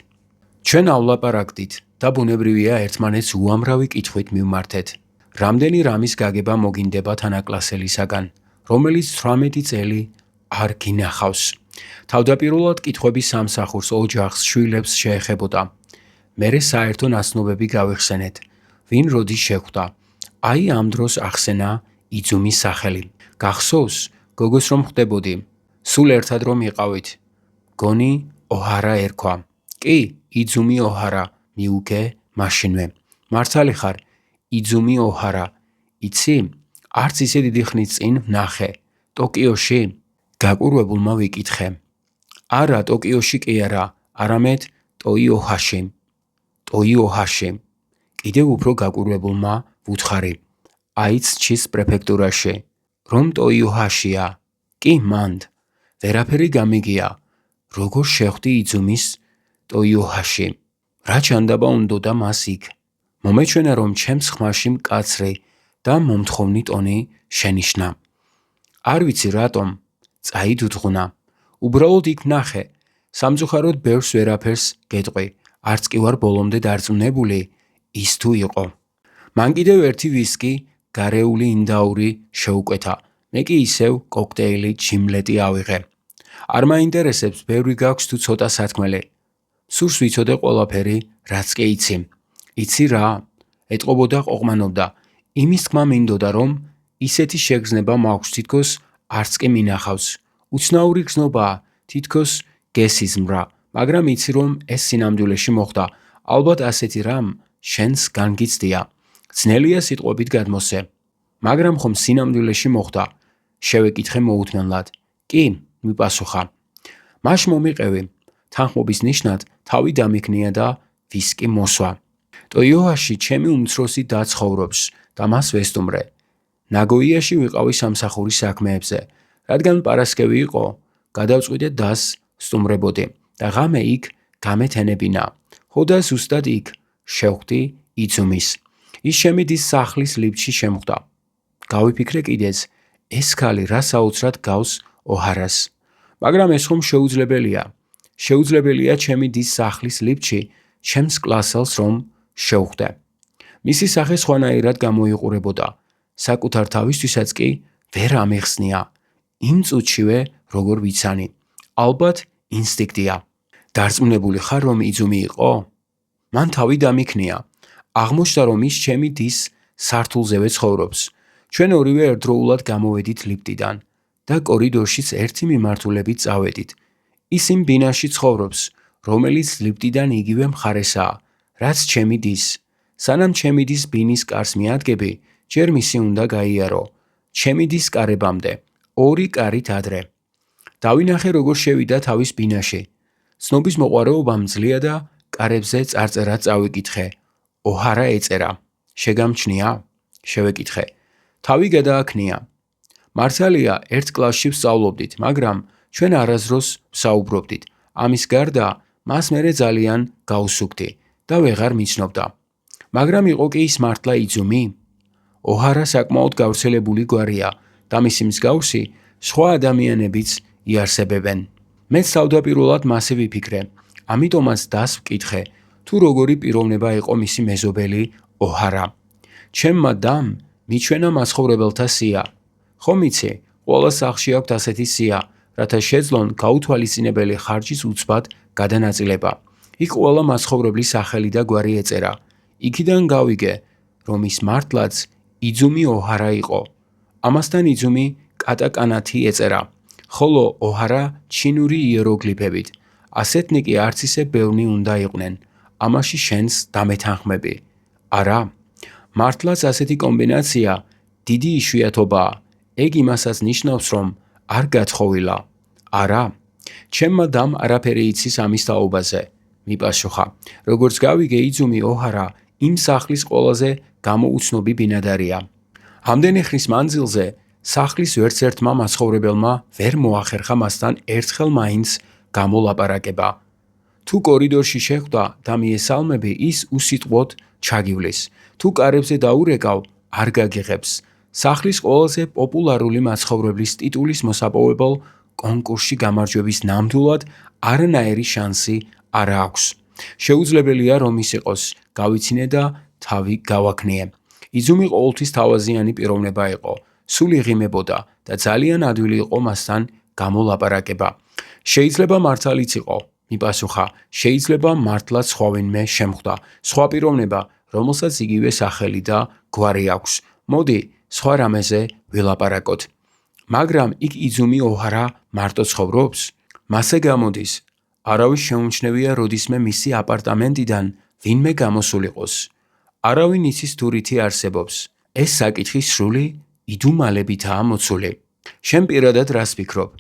ჩვენავლაპარაკდით და ბუნებრივია ერთმანეთს უამრავი კითხვით მივმართეთ. რამდენი რამის გაგება მოგინდება თანაკლასელისაგან, რომელიც 18 წელი არ გინახავს. თავდაპირველად კითხვები სამსახურს, ოჯახს, შვილებს შეეხებოდა. მერე საერთო ნაცნობები გავიხსენეთ. ვინ როდის შეხვდა? აი ამ დროს ახსენა იძუმის სახელი. გახსოვს, გოგოს რომ ხვდებოდი, სულ ერთად რომ იყავით. გონი ოჰარა ერქვა. კი, იძუმი ოჰარა, მიუგე მაშინვე. მართალი ხარ, იძუმი ოჰარა. იცი, არც ისე დიდი ხნის წინ ვნახე. ტოკიოში? გაკურვებულმა ვიკითხე. არა, ტოკიოში კი არა, არამედ ტოიოჰაში. ტოიოჰაში. კიდევ უფრო გაკურვებულმა ვუთხარი. აიცჩის პრეფექტურაში. რომ ტოიოჰაშია? კი, მანდ. ვერაფერი გამიგია. როგორ შეხვდი იძუმის ტოიოჰაში? რა ჩანდაბა უნდოდა მას იქ? მომეჩვენა, რომ ჩემს ხმაში მკაცრი და მომთხოვნი ტონი შენიშნა. არ ვიცი რატომ, წაიდუძღვნა. უბრალოდ იქ ვნახე. სამწუხაროდ ბევრს ვერაფერს გეტყვი, არც კი ვარ ბოლომდე დარწმუნებული, ის თუ იყო. მან კიდევ ერთი ვისკი, გარეული ინდაური შეუკვეთა. მე კი ისევ კოქტეილი ჯიმლეტი ავიღე. არ მაინტერესებს ბევრი გაქვს თუ ცოტა სათქმელი. სურს ვიცოდე ყველაფერი, რაც კი იცი. იცი რა? ეტყობოდა, ყოყმანობდა. იმის თქმა მინდოდა, რომ ისეთი შეგრძნება მაქვს, თითქოს არც კი მინახავს. უცნაური გრძნობაა, თითქოს გესიზმრა, მაგრამ იცი, რომ ეს სინამდვილეში მოხდა. ალბათ ასეთი რამ შენს განგიცდია. ძნელია სიტყვებით გადმოსე. მაგრამ ხომ სინამდვილეში მოხდა? შევეკითხე მოუთმენლად. კი, მიპასუხა. მაშ მომიყევი. თანხმობის ნიშნად თავი დამიქნია და ვისკი მოსვა. ტოიოჰაში ჩემი უმცროსი და ცხოვრობს და მას ვესტუმრე. ნაგოიაში ვიყავი სამსახურის საქმეებზე. რადგან პარასკევი იყო, გადავწყვიტე დას ვსტუმრებოდი და ღამე იქ გამეთენებინა. ხო და ზუსტად იქ შევხვდი იძუმის. ის შემიდის სახლის ლიფტში შემხვდა. გავიფიქრე კიდეც, ეს ქალი რა საოცრად გავს ოჰარას. მაგრამ ეს ხომ შეუძლებელია. შეუძლებელია ჩემი დის სახლის ლიფტში ჩემს კლასელს რომ შევხვდე. მისი სახე სხვანაირად გამოიყურებოდა. საკუთარ თავისთვისაც კი ვერ ამეხსნია. იმ წუთშივე როგორ ვიცანი. ალბათ ინსტინქტია. დარწმუნებული ხარ რომ იძუმი იყო? მან თავი დამიქნია. აღმოჩნდა რომ ის ჩემი დის სართულზევე ცხოვრობს. ჩვენ ორივე ერთდროულად გამოვედით ლიფტიდან და კორიდორშიც ერთი მიმართულებით წავედით. ის იმ ბინაში ცხოვრობს, რომელიც ლიფტიდან იგივე მხარესაა, რაც ჩემი დის. სანამ ჩემი დის ბინის კარს მიადგები, ჯერ მისი უნდა გაიარო. ჩემი დის კარებამდე, 2 კარით ადრე. დავინახე როგორ შევიდა თავის ბინაში. ცნობის მოყვარეობა მძლია და კარებზე წარწერა წავიკითხე. ოჰარა ეწერა. შეგამჩნია? შევეკითხე. თავი გადააქნია. მართალია, ერთ კლასში ვსწავლობდით, მაგრამ ჩვენ არასდროს ვსაუბრობდით. ამის გარდა, მას მერე ძალიან გავუსუქდი და ვეღარ მიცნობდა. მაგრამ იყო კი ის მართლა იძუმი? ოჰარა საკმაოდ გავრცელებული გვარია და მისი მსგავსი სხვა ადამიანებიც იარსებებენ. მეც თავდაპირველად მასე ვიფიქრე, ამიტომაც დას ვკითხე, თუ როგორი პიროვნება იყო მისი მეზობელი ოჰარა. ჩემმა დამ მიჩვენა მაცხოვრებელთა სია. ხომ იცი, ყველა სახლში აქვთ ასეთი სია, რათა შეძლონ გაუთვალისწინებელი ხარჯის უცბად გადანაწილება. იქ ყველა მაცხოვრებლის სახელი და გვარი ეწერა. იქიდან გავიგე, რომ ის მართლაც იძუმი ოჰარა იყო. ამასთან იძუმი კატაკანათი ეწერა, ხოლო ოჰარა ჩინური იეროგლიფებით. ასეთნი კი არც ისე ბევრნი უნდა იყვნენ. ამაში შენს დამეთანხმები. არა, მართლაც ასეთი კომბინაცია დიდი იშვიათობაა. ეგ იმასაც ნიშნავს, რომ არ გათხოვილა. არა, ჩემმა დამ არაფერი იცის ამის თაობაზე. მიპასუხა, როგორც გავიგე, იძუმი ოჰარა იმ სახლის ყველაზე გამოუცნობი ბინადარია. ამდენი ხნის მანძილზე სახლის ვერცერთმა მაცხოვრებელმა ვერ მოახერხა მასთან ერთხელ მაინც გამოლაპარაკება. თუ კორიდორში შეხვდა და მიესალმები, ის უსიტყვოდ ჩაგივლის. თუ კარებზე დაურეკავ, არ გაგიღებს. სახლის ყველაზე პოპულარული მაცხოვრებლის ტიტულის მოსაპოვებელ კონკურსში გამარჯვების ნამდვილად არანაირი შანსი არ აქვს. შეუძლებელია რომ ის იყოს, გავიცინე და თავი გავაქნიე. იძუმი ყოველთვის თავაზიანი პიროვნება იყო, სულ იღიმებოდა და ძალიან ადვილი იყო მასთან გამოლაპარაკება. შეიძლება მართალიც იყო, მიპასუხა, შეიძლება მართლაც სხვავინმე შემხვდა, სხვა პიროვნება, რომელსაც იგივე სახელი და გვარი აქვს. მოდი, სხვა რამეზე ვილაპარაკოთ. მაგრამ იქ იძუმი ოჰარა მარტო ცხოვრობს? მასე გამოდის. არავის შეუმჩნევია როდისმე მისი აპარტამენტიდან ვინმე გამოსულიყოს. არავინ იცის თუ რითი არსებობს. ეს საკითხი სრული იდუმალებითაა მოცული. შენ პირადად რას ფიქრობ?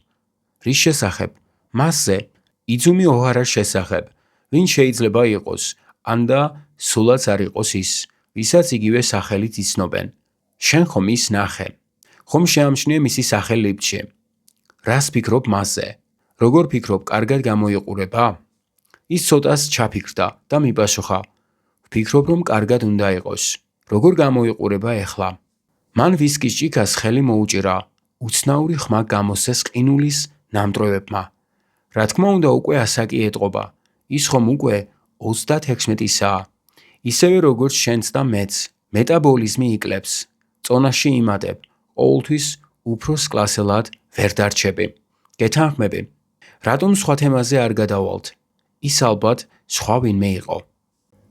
რის შესახებ? მასზე, იძუმი ოჰარას შესახებ, ვინ შეიძლება იყოს, ანდა სულაც არ იყოს ის, ვისაც იგივე სახელით იცნობენ. შენ ხომ ის ნახე? ხომ შეამჩნიე მისი სახე ლიფტში? რას ფიქრობ მასზე? როგორ ფიქრობ, კარგად გამოიყურება? ის ცოტას ჩაფიქრდა და მიპასუხა, ვფიქრობ, რომ კარგად უნდა იყოს. როგორ გამოიყურება ეხლა? მან ვისკის ჭიქას ხელი მოუჭირა, უცნაური ხმა გამოსცეს ყინულის ნამტვრევებმა. რა თქმა უნდა, უკვე ასაკი ეტყობა. ის ხომ უკვე 36-ისაა. ისევე როგორც შენც და მეც, მეტაბოლიზმი იკლებს. წონაში იმატებ, ყოველთვის უფროს კლასელად ვერ დარჩები. გეთანხმები? რატომ სხვა თემაზე არ გადავალთ? ის ალბათ სხვა ვინმე იყო.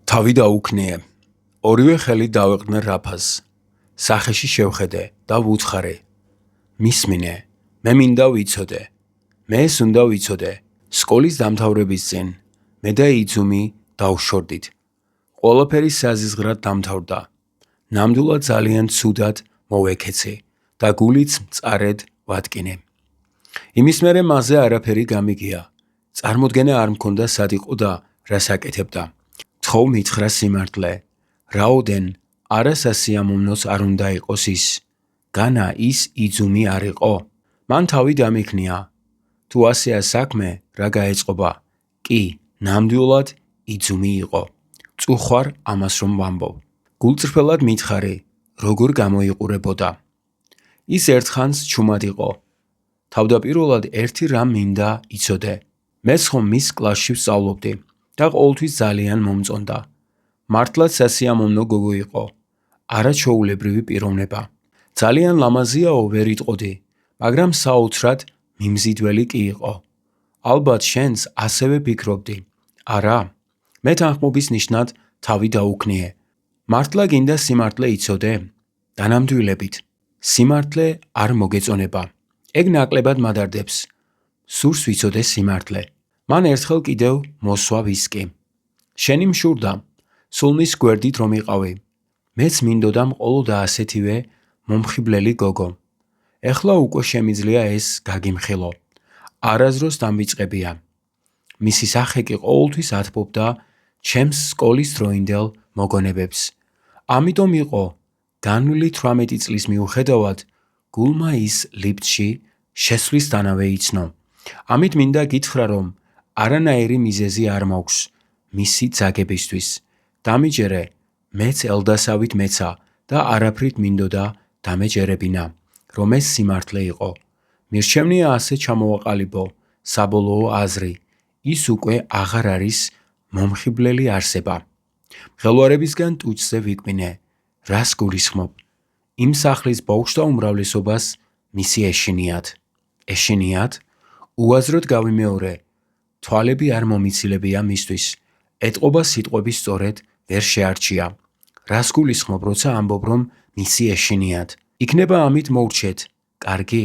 თავი დაუქნიე. ორივე ხელი დავეყრდნე რაფას. სახეში შევხედე და ვუცხარე. მისმინე, მე მინდა ვიცოდე. მე ეს უნდა ვიცოდე. სკოლის დამთავრების წინ, მე და იძუმი დავშორდით. ყველაფერი საზიზღრად დამთავრდა. ნამდვილად ძალიან ცუდად მოვექეცი და გულიც მწარედ ვატკინე. იმის მერე მასზე არაფერი გამიგია. წარმოდგენა არ მქონდა სად იყო და რას აკეთებდა. თხოვ მითხრა სიმართლე. რაოდენ არასასიამოვნოც არ უნდა იყოს ის. განა ის იძუმი არ იყო. მან თავი დამიქნია. თუ ასეა საქმე, რა გაეწყობა? კი, ნამდვილად იძუმი იყო. წუხვარ ამას რომ ვამბობ. გულწრფელად მითხარი, როგორ გამოიყურებოდა. ის ერთხანს ჩუმად იყო. თავდაპირველად ერთი რამ მინდა იცოდე. მეც ხომ მის კლასში ვსწავლობდი და ყოველთვის ძალიან მომწონდა. მართლაც სასიამოვნო გოგო იყო. არაჩვეულებრივი პიროვნება. ძალიან ლამაზიაო ვერ იტყოდი, მაგრამ საოცრად მიმზიდველი კი იყო. ალბათ შენც ასევე ფიქრობდი. არა, მე თანხმობის ნიშნად თავი დაუქნიე. მართლა გინდა სიმართლე იცოდე? დანამდვილებით. სიმართლე არ მოგეწონება. ეგ ნაკლებად მადარდებს. სურს ვიცოდე სიმართლე. მან ერთხელ კიდევ მოსვა ვისკი. შენი მშურდა, სულ მის გვერდით რომ იყავი. მეც მინდოდა მყოლოდა ასეთივე მომხიბლელი გოგო. ეხლა უკვე შემიძლია ეს გაგიმხილო. არაზროს დამვიწყებია. მისი სახე კი ყოველთვის ათბობდა ჩემს სკოლის დროინდელ მოგონებებს. ამიტომ იყო განვლილი 18 წლის მიუხედავად გულმა ის ლიფტში შესვლისთანავე იცნო. ამით მინდა გითხრა, რომ არანაირი მიზეზი არ მაქვს მისი ძაგებისთვის. დამიჯერე, მეც ელდასავით მეცა და არაფრით მინდოდა დამეჯერებინა, რომ ეს სიმართლე იყო. მირჩევნია ასე ჩამოვაყალიბო საბოლოო აზრი. ის უკვე აღარ არის მომხიბლელი არსება. მღელვარებისგან ტუჩზე ვიკმინე, რას გულისხმობ? იმ სახლის ბავშვთა უმრავლესობას მისი ეშინიათ. ეშინიათ? უაზროდ გავიმეორე. თვალები არ მომიცილებია მისთვის. ეტყობა სიტყვების სწორედ ვერ შეარჩია. რას გულისხმობ, როცა ამბობ, რომ მისი ეშინიათ? იქნება ამით მოვრჩეთ. კარგი?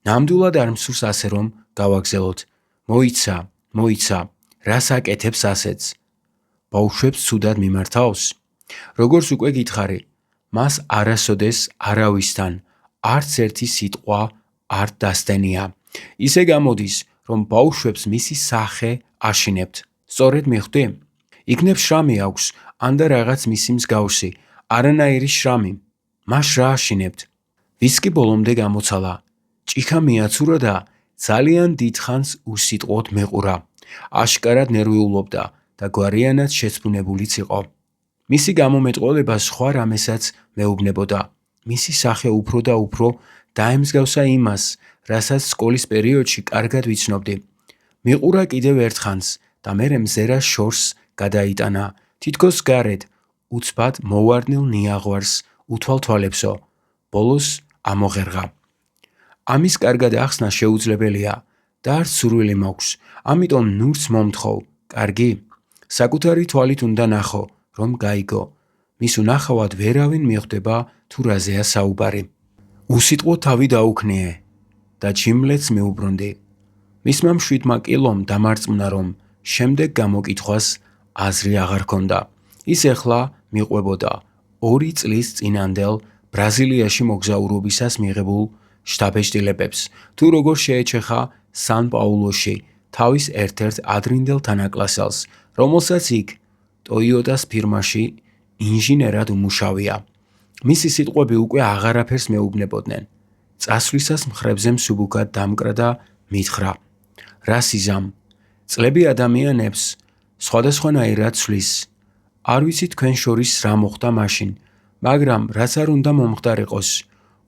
ნამდვილად არ მსურს ასე რომ გავაგზელოთ. მოიცა, რას აკეთებს ასეც? ბავშვებს ცუდად მიმართავს? როგორც უკვე გითხარი, მას არასოდეს არავისთან არც ერთი სიტყვა არ დასდენია. ისე გამოდის, რომ ბავშვებს მისი სახე აშინებთ. სწორედ მიხვდი? იქნებ შრამი აქვს, ან და რაღაც მისი მსგავსი, არანაირი შრამი. მას რა აშინებთ? ვისკი ბოლომდე გამოცალა. ჭიქა მიაცურა და ძალიან დიდხანს უსიტყვოდ მეყურა. აშკარად ნერვიულობდა და გვარიანად შეცდუნებულიც იყო. მისი გამომეტყველება სხვა რამესაც მეუბნებოდა. მისი სახე უფრო და უფრო დაემსგავსა იმას, რასაც სკოლის პერიოდში კარგად ვიცნობდი. მიყურა კიდევ ერთხანს და მერე მზერას შორს გადაიტანა, თითქოს გარეთ, უცბად მოვარდნილ ნიაღვარს უთვალთვალებსო. ბოლოს ამოღერღა. ამის კარგად ახსნა შეუძლებელია და არც სურვილი მაქვს, ამიტომ ნურს მომთხოვ, კარგი? საკუთარი თვალით უნდა ნახო, რომ გაიგო. მის უნახავად ვერავინ მიხვდება თუ რაზეა საუბარი. უსიტყვო თავი დაუქნიე და ჩიმლეთს მეუბრუნდი. მისმა მშვიდმა კილომ დამარწმუნა, რომ შემდეგ გამოკითხვას აზრი აღარ ჰქონდა. ის ეხლა მიყვებოდა 2 წლის წინანდელ ბრაზილიაში მოგზაურობისას მიღებულ შთაბეჭდილებებს, თუ როგორ შეეჩეხა სან-პაულოში თავის ერთ-ერთ ადრინდელ თანაკლასელს, რომელსაც იქ ტოიოტას ფირმაში ინჟინერად უმუშავია. მისი სიტყვები უკვე აღარაფერს მეუბნებოდნენ. წასვლისას მხრებზე მსუბუქად დამკრა და მითხრა: რა სიზამ? წლები ადამიანებს სხვადასხვანაირად ცვლის. არ ვიცი თქვენ შორის რა მოხდა მაშინ, მაგრამ რაც არ უნდა მომხდარიყოს,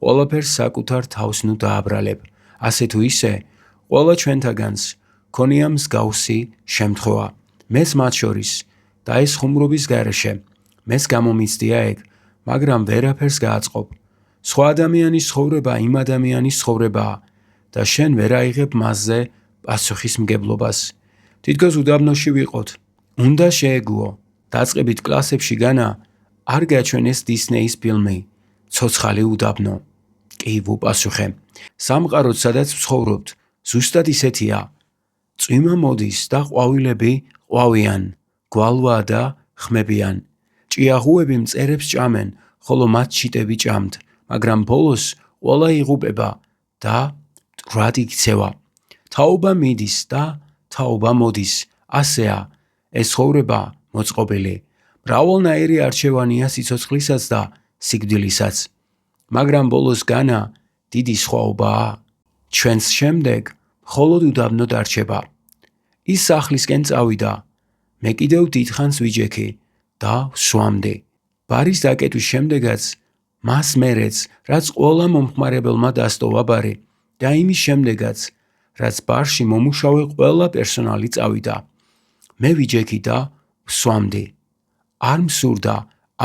ყველაფერს საკუთარ თავს ნუ დააბრალებ. ასე თუ ისე, ყველა ჩვენთაგანს ქონია მსგავსი შემთხვევა. მეც მათ შორის და ეს ხუმრობის გარეშე. მეც გამომიცდია ეგ, მაგრამ ვერაფერს გააწყობ. სხვა ადამიანის ცხოვრება იმ ადამიანის ცხოვრებაა და შენ ვერ აიღებ მასზე პასუხისმგებლობას. თითქოს უდაბნოში ვიყოთ. უნდა შეეგუო. დაწყებით კლასებში განა არ გაჩვენეს დისნეის ფილმი ცოცხალი უდაბნო. კი, ვუპასუხე. სამყაროც სადაც ვცხოვრობთ, ზუსტად ისეთია. წვიმა მოდის და ყვავილები ყვავიან, გვალვა და ხმებიან. ჭიაღუები მწერებს ჭამენ, ხოლო მათ ჩიტები ჭამთ, მაგრამ ბოლოს ყველა იღუპება და მტრად იქცევა. თაობა მიდის და თაობა მოდის, ასეა, ეს ცხოვრება მოწყობილი. მრავალნაირი არჩევანია სიცოცხლისას და სიკვდილისაც. მაგრამ ბოლოს განა დიდი სხვაობაა. ჩვენს შემდეგ მხოლოდ უდაბნო დარჩება. ის სახლისკენ წავიდა. მე კიდევ დიდხანს ვიჯექი და ვსვამდი. ბარის დაკეტვის შემდეგაც მას მერეც, რაც ყველა მომხმარებელმა დასტოვა ბარი და იმის შემდეგაც, რაც ბარში მომუშავე ყველა პერსონალი წავიდა. მე ვიჯექი და ვსვამდი. არ მსურდა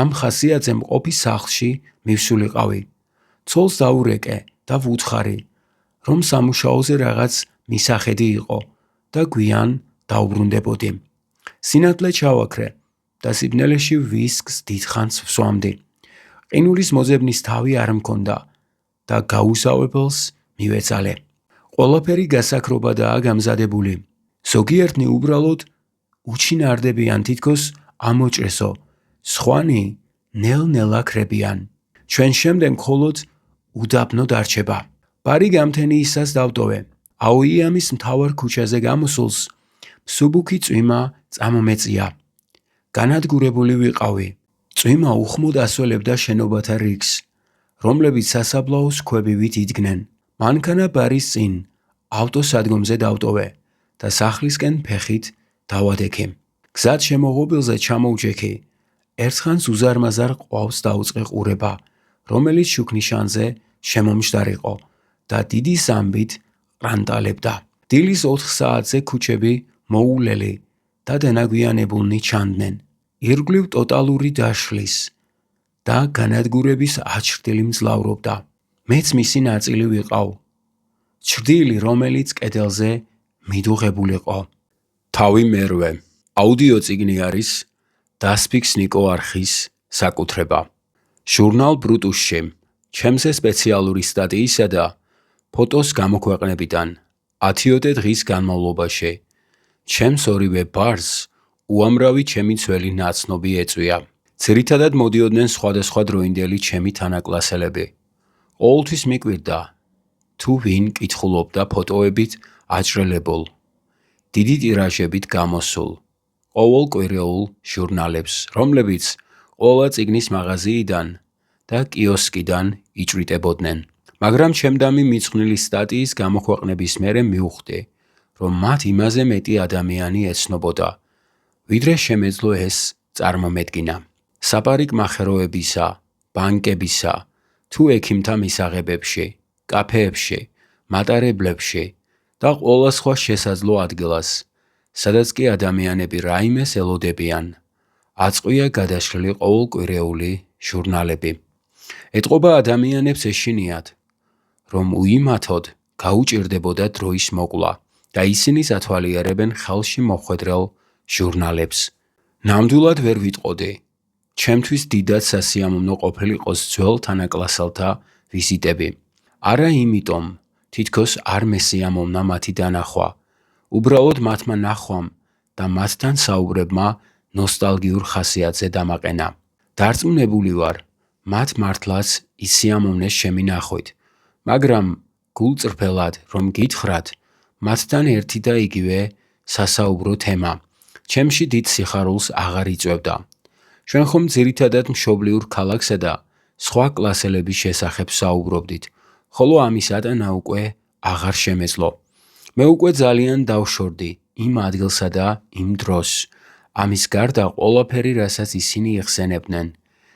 ამ ხასიათზე მყოფი სახლში მივსულიყავი. ცოლს დაურეკე და ვუთხარი, რომ სამუშაოზე რაღაც მისახედი იყო და გვიან დაუბრუნდებოდი. სინათლე ჩავაქრე და სიბნელეში ვისკს დიდხანს ვსვამდი. ყინულის მოძებნის თავი არ მქონდა და გაუსავებელს მივეწალე. ყველაფერი გასაქრობადაა გამზადებული. ზოგიერთნი უბრალოდ უჩინარდებიან თითქოს ამოჭრესო, სხვანი ნელ-ნელა ქრებიან. ჩვენ შემდეგ მხოლოდ უდაბნო დარჩება. ბარი გამთენიისას დავტოვე. აოიამის მთავარ ქუჩაზე გამოსულს მსუბუქი წვიმა წამომეწია. განადგურებული ვიყავი. წვიმა უხმოდ ასველებდა შენობათა რიგს, რომლებიც სასაბლაოს ქვევით იდგნენ. მანქანა ბარის წინ ავტოსადგომზე დავტოვე და სახლისკენ ფეხით დავადექი. გზად შემოღობილზე ჩამოვჯექი. ერთხანს უზარმაზარ ყვავს დაუწყე ყურება, რომელიც შუქნიშანზე შემომჯდარიყო და დიდი ზამბით ყრანტალებდა. დილის 4 საათზე ქუჩები მოულელი და დანაგვიანებულნი ჩანდნენ. ირგვლივ ტოტალური დაშლის და განადგურების აჩრდილი მძლავრობდა. მეც მისი ნაწილი ვიყავ. ჩრდილი, რომელიც კედელზე მიდუღებულიყო. თავი მერვე. აუდიო წიგნი არის დასფიქს ნიკო არხის საკუთრება. ჟურნალ ბრუტუსში ჩემზე სპეციალური სტატიისა და ფოტოს გამოქვეყნებიდან 10 დღის განმავლობაში ჩემს ორივე ბარს უამრავი ჩემი ძველი ნაცნობი ეწვია. ძირითადად მოდიოდნენ სხვადასხვა დროინდელი ჩემი თანაკლასელები. ყოველთვის მიკვირდა თუ ვინ კითხულობდა ფოტოებით აჭრელებულ, დიდი ტირაჟებით გამოსულ, ყოველკვირეულ ჟურნალებს, რომლებიც ყველა წიგნის მაღაზიიდან და კიოსკიდან იჭრიტებოდნენ. მაგრამ ჩემდამი მიძღვნილი სტატიის გამოქვეყნების მერე მივხვდი, რომ მათ იმაზე მეტი ადამიანი ეცნობოდა, ვიდრე შემეძლო ეს წარმომედგინა. საპარიკმახეროებისა, ბანკებისა, თუ ექიმთა მისაღებებში, კაფეებში, მატარებლებში და ყველა სხვა შესაძლო ადგილას, სადაც კი ადამიანები რაიმეს ელოდებიან, აწყვია გადაშლილი ყოველკვირეული ჟურნალები. ეტყობა ადამიანებს ეშინიათ, რომ უიმათოდ გაუჭირდებოდა დროის მოკლა და ისინი ათვალიერებენ ხელში მოხვედრელ ჟურნალებს. ნამდვილად ვერ ვიტყოდი. ჩემთვის დიდად სასიამოვნო ყოფილიყოს ძველ თანაკლასელთა ვიზიტები. არა იმიტომ, თითქოს არ მესიამოვნა მათი დანახვა. უბრალოდ მათმა ნახვამ და მათთან საუბრებმა ნოსტალგიურ ხასიათზე დამაყენა. დარწმუნებული ვარ, მათ მართლაც ისიამოვნეს ჩემი ნახვით, მაგრამ გულწრფელად რომ გითხრათ, მათთან ერთი და იგივე სასაუბრო თემა ჩემში დიდ სიხარულს აღარ იწვევდა. ჩვენ ხომ ძირითადად მშობლიურ ქალაქსა და სხვა კლასელების შესახებ საუბრობდით, ხოლო ამის ატანა უკვე აღარ შემეძლო. მე უკვე ძალიან დავშორდი იმ ადგილსა და იმ დროს. ამის გარდა ყველაფერი, რასაც ისინი იხსენებდნენ,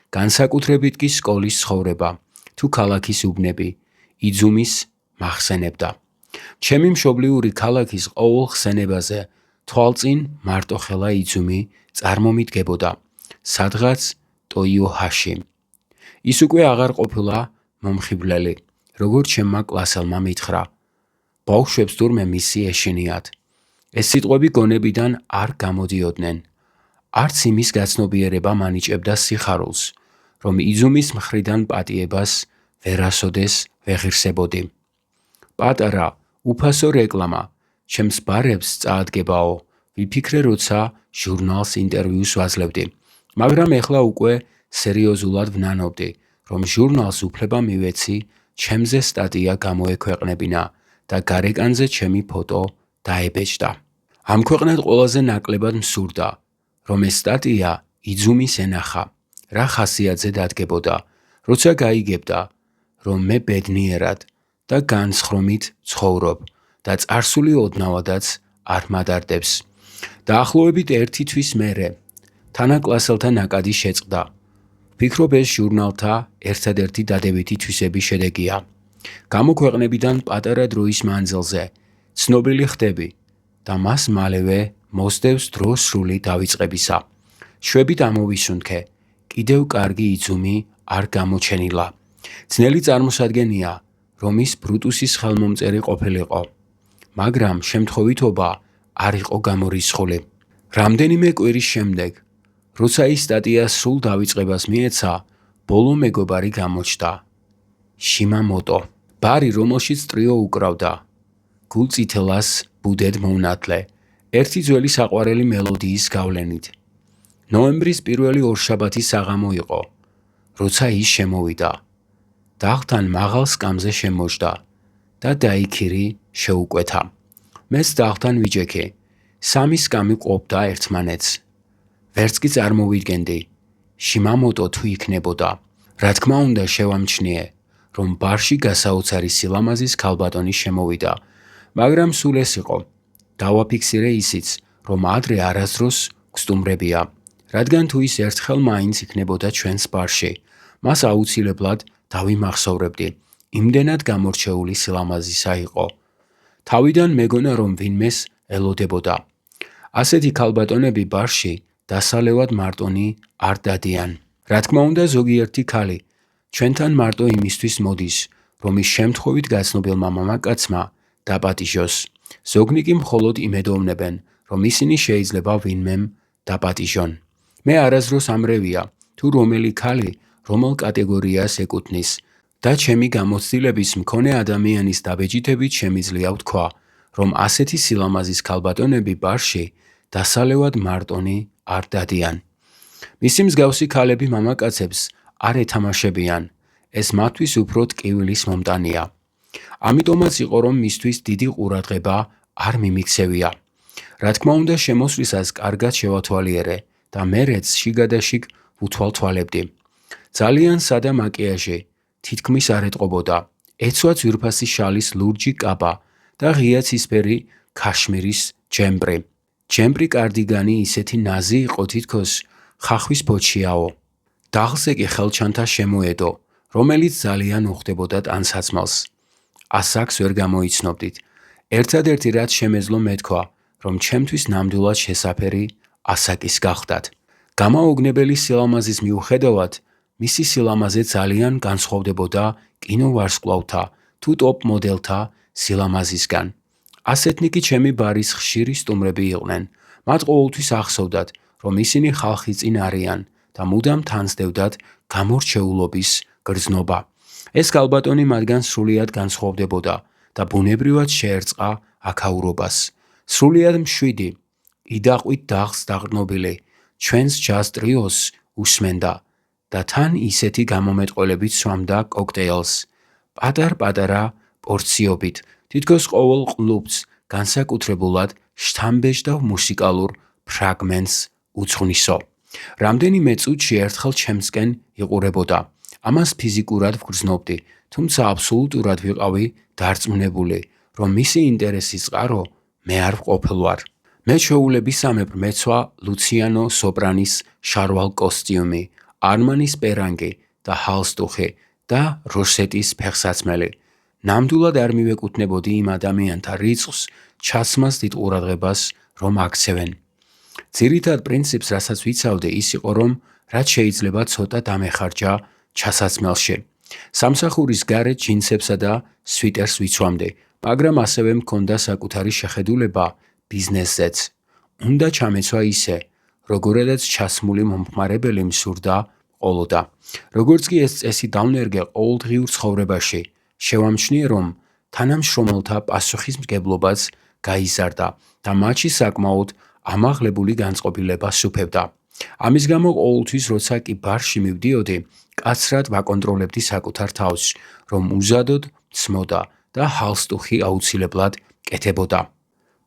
განსაკუთრებით კი სკოლის ცხოვრება, თუ ქალაქის უბნები, იძუმის მახსენებდა. ჩემი მშობლიური ქალაქის ყოველ ხსენებაზე თვალწინ მარტოხელა იძუმი წარმომიდგებოდა, სადღაც ტოიოჰაში. ის უკვე აღარ ყოფილა მომხიბვლელი, როგორც ჩემმა კლასელმა მითხრა. ბავშვებს თურმე მისი ეშინიათ. ეს სიტყვები გონებიდან არ გამოდიოდნენ. არც იმის გაცნობიერება მანიჭებდა სიხარულს, რომ იძუმის მხრიდან პატიებას ვერასოდეს ვეღირსებოდი. პატარა, უფასო რეკლამა, ჩემს ბარებს წაადგებაო, ვიფიქრე როცა ჟურნალს ინტერვიუს ვაძლევდი. მაგრამ ეხლა უკვე სერიოზულად ვნანობდი, რომ ჟურნალს უფლება მივეცი ჩემზე სტატია გამოექვეყნებინა და გარეკანზე ჩემი ფოტო დაებეჭდა. ამ ქვეყნად ყველაზე ნაკლებად მსურდა, რომ ეს სტატია იძუმის ენახა, რა ხასიათზე დადგებოდა, როცა გაიგებდა, რომ მე ბედნიერად და განსხრომით ცხოვრობ და წარსული ოდნავადაც არ მადარდებს. დაახლოებით 1 თვის მერე თანაკლასელთა ნაკადი შეწყდა. ვფიქრობ, ეს ჟურნალთა ერთადერთი დადებითი თვისების შედეგია. გამოქვეყნებიდან პატარა დროის მანძილზე ცნობილი ხდები და მას მალევე მოსდევს დრო სრული დავიწყებისა. შვებით ამოვისუნთქე, კიდევ კარგი იძუმი არ გამოჩენილა. ძნელი წარმოსადგენია, რომ ის ბრუტუსის ხელმომწერი ყოფილიყო, მაგრამ შემთხვევითობა არ იყო გამორიცხული. რამდენიმე კვირის შემდეგ, როცა ის სტატია სრულ დავიწყებას მიეცა, ბოლო მეგობარი გამოჩნდა. შიმამოტო. ბარი, რომელშიც ტრიო უკრავდა გულწითელას ბუდედ მოუნათლე, ერთი ძველი საყვარელი მელოდიის გავლენით. ნოემბრის პირველი ორშაბათი საღამო იყო, როცა ის შემოვიდა. დაღთან მაღალ სკამზე შემოჯდა და დაიქირი შეუკვეთა. მეც დაღთან ვიჯექე. სამი სკამი ყოფდა ერთმანეთს. ვერც კი წარმოვიდგენდი, შიმამოტო თუ იქნებოდა. რა თქმა უნდა შევამჩნიე, რომ ბარში გასაოცარი სილამაზის ქალბატონი შემოვიდა, მაგრამ სულ ეს იყო. დავაფიქსირე ისიც, რომ ადრე არასდროს გსტუმრებია, რადგან თუ ის ერთხელ მაინც იქნებოდა ჩვენს ბარში, მას აუცილებლად დავიმახსოვრებდი. იმდენად გამორჩეული სილამაზისა იყო. თავიდან მეგონა რომ ვინმეს ელოდებოდა. ასეთი ქალბატონები ბარში დასალევად მარტონი არ დადიან. რა თქმა უნდა ზოგიერთი ქალი ჩვენთან მარტო იმისთვის მოდის, რომ ის შემთხვევით გაცნობილმა მამაკაცმა დაპატიჟოს. ზოგნი კი მხოლოდ იმედოვნებენ, რომ ისინი შეიძლება ვინმემ დაპატიჟონ. მე არასდროს ამრევია, თუ რომელი ქალი რომელ კატეგორიას ეკუთვნის და ჩემი გამოცდილების მქონე ადამიანის დაბეჯითებით შემიძლია ვთქვა, რომ ასეთი სილამაზის ქალბატონები ბარში დასალევად მარტონი არ დადიან. მისი მსგავსი ქალები მამაკაცებს არ ეთამაშებიან, ეს მათთვის უფრო ტკივილის მომტანია. ამიტომაც იყო რომ მისთვის დიდი ყურადღება არ მიმიქცევია. რა თქმა უნდა შემოსვლისას კარგად შევათვალიერე და მერეც შიგადაშიგ ვუთვალთვალებდი. ძალიან სადა მაკიაჟი თითქმის არ ეტყობოდა, ეცვა ძვირფასი შალის ლურჯი კაბა და ღია ცისფერი ქაშმირის ჯემპრი. ჯემპრი კარდიგანი ისეთი ნაზი იყო თითქოს ხახვის ბოჩიაო. დაღზე კი ხელჩანთა შემოედო, რომელიც ძალიან უხდებოდა ტანსაცმელს. ასაკს ვერ გამოიცნობდით. ერთადერთი რაც შემეძლო მეთქვა, რომ ჩემთვის ნამდვილად შესაფერი ასაკის გახდათ. გამაოგნებელი სილამაზის მიუხედავად, მისი სილამაზე ძალიან განსხვავდებოდა კინოვარსკვლავთა თუ ტოპ მოდელთა სილამაზისგან. ასეთნი კი ჩემი ბარის ხშირი სტუმრები იყვნენ. მათ ყოველთვის ახსოვდათ, რომ ისინი ხალხის წინ არიან და მუდამ თანსდევდათ გამორჩეულობის გრძნობა. ეს ქალბატონი მათგან სრულიად განსხვავდებოდა და ბუნებრივად შეერწყა აქაურობას. სრულიად მშვიდი, იდაყვით დაღს დაყრდნობილი, ჩვენს ჯაზ ტრიოს უსმენდა და თან ისეთი გამომეტყველებით სვამდა კოქტეილს, პატარ-პატარა პორციობით, თითქოს ყოველ ყლუფს განსაკუთრებულად შთამბეჭდავ მუსიკალურ ფრაგმენტს უძღვნისო. რამდენიმე წუთში ერთხელ ჩემსკენ იყურებოდა. ამას ფიზიკურად ვგრძნობდი, თუმცა აბსოლუტურად ვიყავი დარწმუნებული, რომ მისი ინტერესის წყარო მე არ ვყოფილვარ. მე ჩვეულებისამებრ მეცვა ლუციანო სოპრანის შარვალ კოსტიუმი, არმანის პერანგი და ჰალსტუხი და როსეტის ფეხსაცმელი. ნამდვილად არ მივეკუთვნებოდი იმ ადამიანთა რიცხვს, ჩაცმას დიდ ყურადღებას რომ აქცევენ. ძირითად პრინციპს, რასაც ვიცავდი, ის იყო, რომ რაც შეიძლება ცოტა დამეხარჯა ჩასაცმელში. სამსახურის გარეთ ჯინსებსა და სვიტერს ვიცვამდი, მაგრამ ასევე მქონდა საკუთარი შეხედულება ბიზნესზეც. უნდა ჩამეცვა ისე, როგორადაც ჩასმული მომხმარებელი მსურდა ყოლოდა. როგორც კი ეს წესი დავნერგე ყოველდღიურ ცხოვრებაში, შევამჩნიე, რომ თანამშრომელთა პასუხისმგებლობაც გაიზარდა და მათში საკმაოდ ამაღლებული განწყობილება სუფევდა. ამის გამო ყოველთვის, როცა კი ბარში მივდიოდი, კაცრად ვაკონტროლებდი საკუთარ თავს, რომ უზადოდ ცმოდა და ჰალსტუხი აუცილებლად კეთებოდა.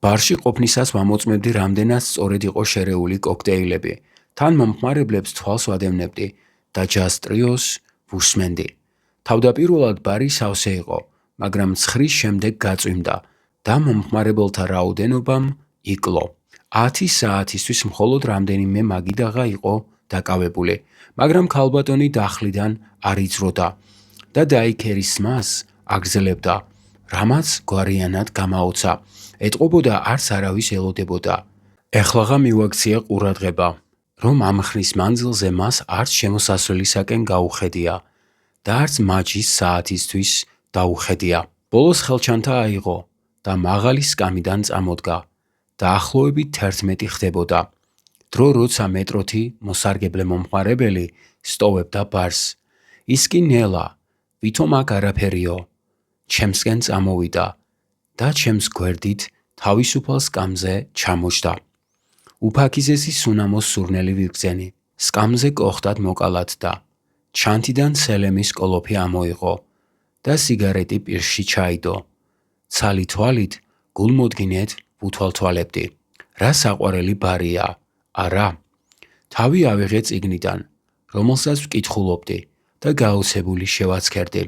ბარში ყოფნისას ვამოწმებდი რამდენად სწორედ იყო შერეული კოქტეილები. თან მომხმარებლებს თვალს ვადევნებდი და ჯაზ ტრიოს ვუსმენდი. თავდაპირველად ბარი სავსე იყო, მაგრამ ცხრის შემდეგ გაწვიმდა და მომხმარებელთა რაოდენობამ იკლო. 10 საათისთვის მხოლოდ რამდენიმე მაგიდაღა იყო დაკავებული, მაგრამ ქალბატონი დახლიდან არ იძროდა და დაიქერის მას აგრძელებდა, რამაც გვარიანად გამაოცა. ეტყობოდა არც არავის ელოდებოდა. ეხლაღა მივაქცია ყურადღება, რომ ამ ხნის მანძილზე მას არც შემოსასვლელისაკენ გაუხედია და არც მაჯის საათისთვის დაუხედია. ბოლოს ხელჩანთა აიღო და მაღალი სკამიდან წამოდგა. დაახლოებით 11 ხდებოდა. დრო როცა მეტროთი მოსარგებლე მომხმარებელი სტოვებდა ბარს. ის კი ნელა ვითომ აქ არაფერიო, ჩემსკენ წამოვიდა და ჩემს გვერდით თავისუფალ სკამზე ჩამოჯდა. უფაქიზესი სუნამოს სურნელი ვიგრძენი, სკამზე კოხტად მოკალათდა. ჩანთიდან სელემის კოლოფი ამოიღო და სიგარეტი პირში ჩაიდო. ცალი თვალით გულმოდგინედ ვუთვალთვალებდი. რა საყვარელი ბარია, არა? თავი ავიღე წიგნიდან, რომელსაც ვკითხულობდი და გაოცებული შევაცქერდი.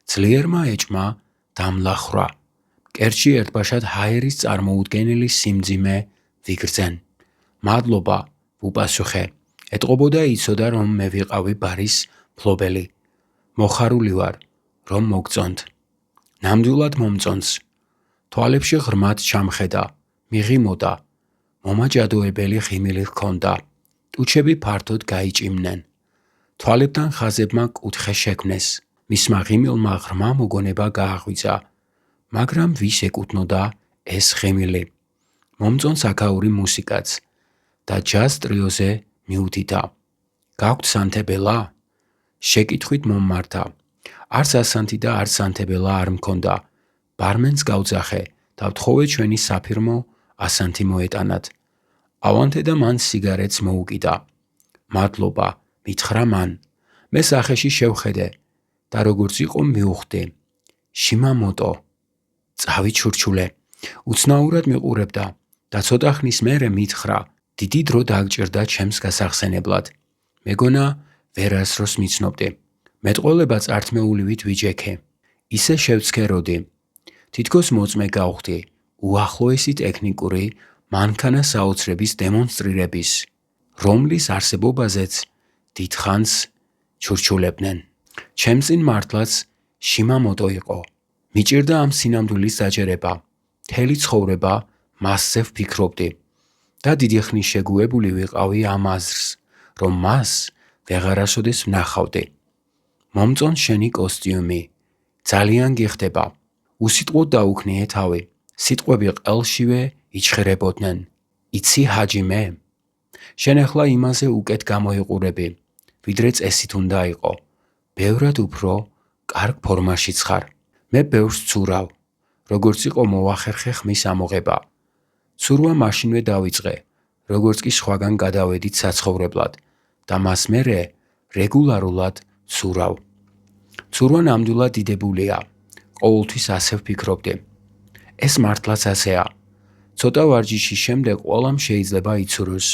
ძლიერმა ეჭმა დამლახრა. კერჩი ერთბაშად ჰაერის წარმოუდგენელი სიმძიმე ვიგრძენ. მადლობა, ვუპასუხე. ეტყობოდა იცოდა, რომ მე ვიყავი ბარის მფლობელი. მოხარული ვარ, რომ მოგწონთ. ნამდვილად მომწონს. თვალებში ღრმად ჩამხედა, მიღიმოდა. მომაჯადოებელი ღიმილი ჰქონდა. ტუჩები ფართოდ გაიჭიმნენ. თვალებთან ხაზებმა კუთხე შექმნეს. მისმა ღიმილმა ღრმა მოგონება გააღვიძა. მაგრამ ვის ეკუთვნოდა ეს ღიმილი? მომწონს აქაური მუსიკაც და ჯაზ ტრიოზე მიუდიდა. გაქვთ სანთებელა? შეკითხვით მომმართა. არც ასანთი და არც სანთებელა არ მქონდა. ბარმენს გავძახე და ვთხოვე ჩვენი საფირმო ასანთი მოეტანათ. ავანთე და მან სიგარეტს მოუკიდა. მადლობა, მითხრა მან. მე სახეში შევხედე და როგორც იყო მივხვდი. შიმამოტო. წავიჩურჩულე. უცნაურად მიყურებდა და ცოტა ხნის მერე მითხრა, დიდი დრო დაგჭირდა ჩემს გასახსენებლად. მეგონა ვერასდროს მიცნობდი. მეტყველება წართმეულივით ვიჯექე. ისე შევცქეროდი. თითქოს მოწმე გავხდი უახლოესი ტექნიკური მანქანა საოცრების დემონსტრირების, რომლის არსებობაზეც დიდხანს ჩურჩულებდნენ. ჩემს წინ მართლაც შიმამოტო იყო. მიჭირდა ამ სინამდვილის დაჯერება. მთელი ცხოვრება მასზე ვფიქრობდი და დიდი ხნის შეგუებული ვიყავი ამ აზრს, რომ მას ვეღარასოდეს ვნახავდი. მომწონს შენი კოსტიუმი. ძალიან გიხდება. უსიტყვოდ დაუქნიე თავი. სიტყვები ყელშივე იჩხერებოდნენ. იცი ჰაჯიმე? შენ ახლა იმაზე უკეთ გამოიყურები, ვიდრე წესით უნდა იყო. ბევრად უფრო კარგ ფორმაშიც ხარ. მე ბევრს ცურავ, როგორც იყო მოვახერხე ხმის ამოღება. ცურვა მაშინვე დავიწყე, როგორც კი სხვაგან გადავედით საცხოვრებლად და მას მერე რეგულარულად ცურავ. ცურვა ნამდვილად დიდებულია. ყოველთვის ასე ვფიქრობდი. ეს მართლაც ასეა. ცოტა ვარჯიშის შემდეგ ყველამ შეიძლება იცუროს.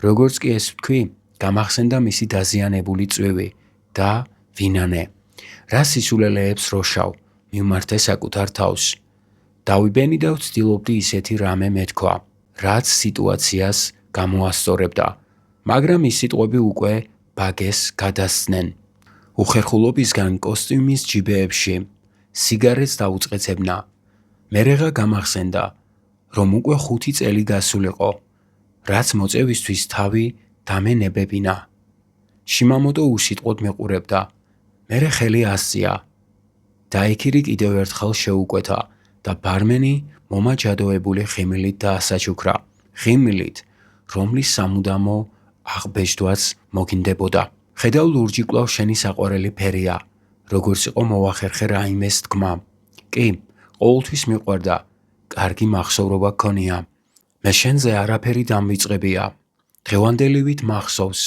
როგორც კი ეს ვთქვი, გამახსენდა მისი დაზიანებული წვივი და ვინანე. რა სისულელეებს როშავ, მიმართე საკუთარ თავს. დავიბენი და ვცდილობდი ისეთი რამე მეთქვა, რაც სიტუაციას გამოასწორებდა, მაგრამ ის სიტყვები უკვე ბაგეს გადასცნენ. უხერხულობისგან კოსტიუმის ჯიბეებში სიგარეტს დაუწყეცებნა. მერეღა გამახსენდა, რომ უკვე 5 წელი გასულიყო, რაც მოწევისთვის თავი დამენებებინა. შიმამოტო უსიტყვოდ მეყურებდა. მერე ხელი ასწია. დაიქირი კიდევ ერთხელ შეუკვეთა და ბარმენი მომაჯადოებული ღიმილით დაასაჩუქრა. ღიმილით, რომლის სამუდამო აღბეჭდვაც მოგინდებოდა. ხედავ ლურჯი კვლავ შენი საყვარელი ფერია, როგორც იყო მოვახერხე რაიმეს თქმა. კი, ყოველთვის მიყვარდა, კარგი მახსოვრობა გქონია. მე შენზე არაფერი დამვიწყებია. დღევანდელივით მახსოვს,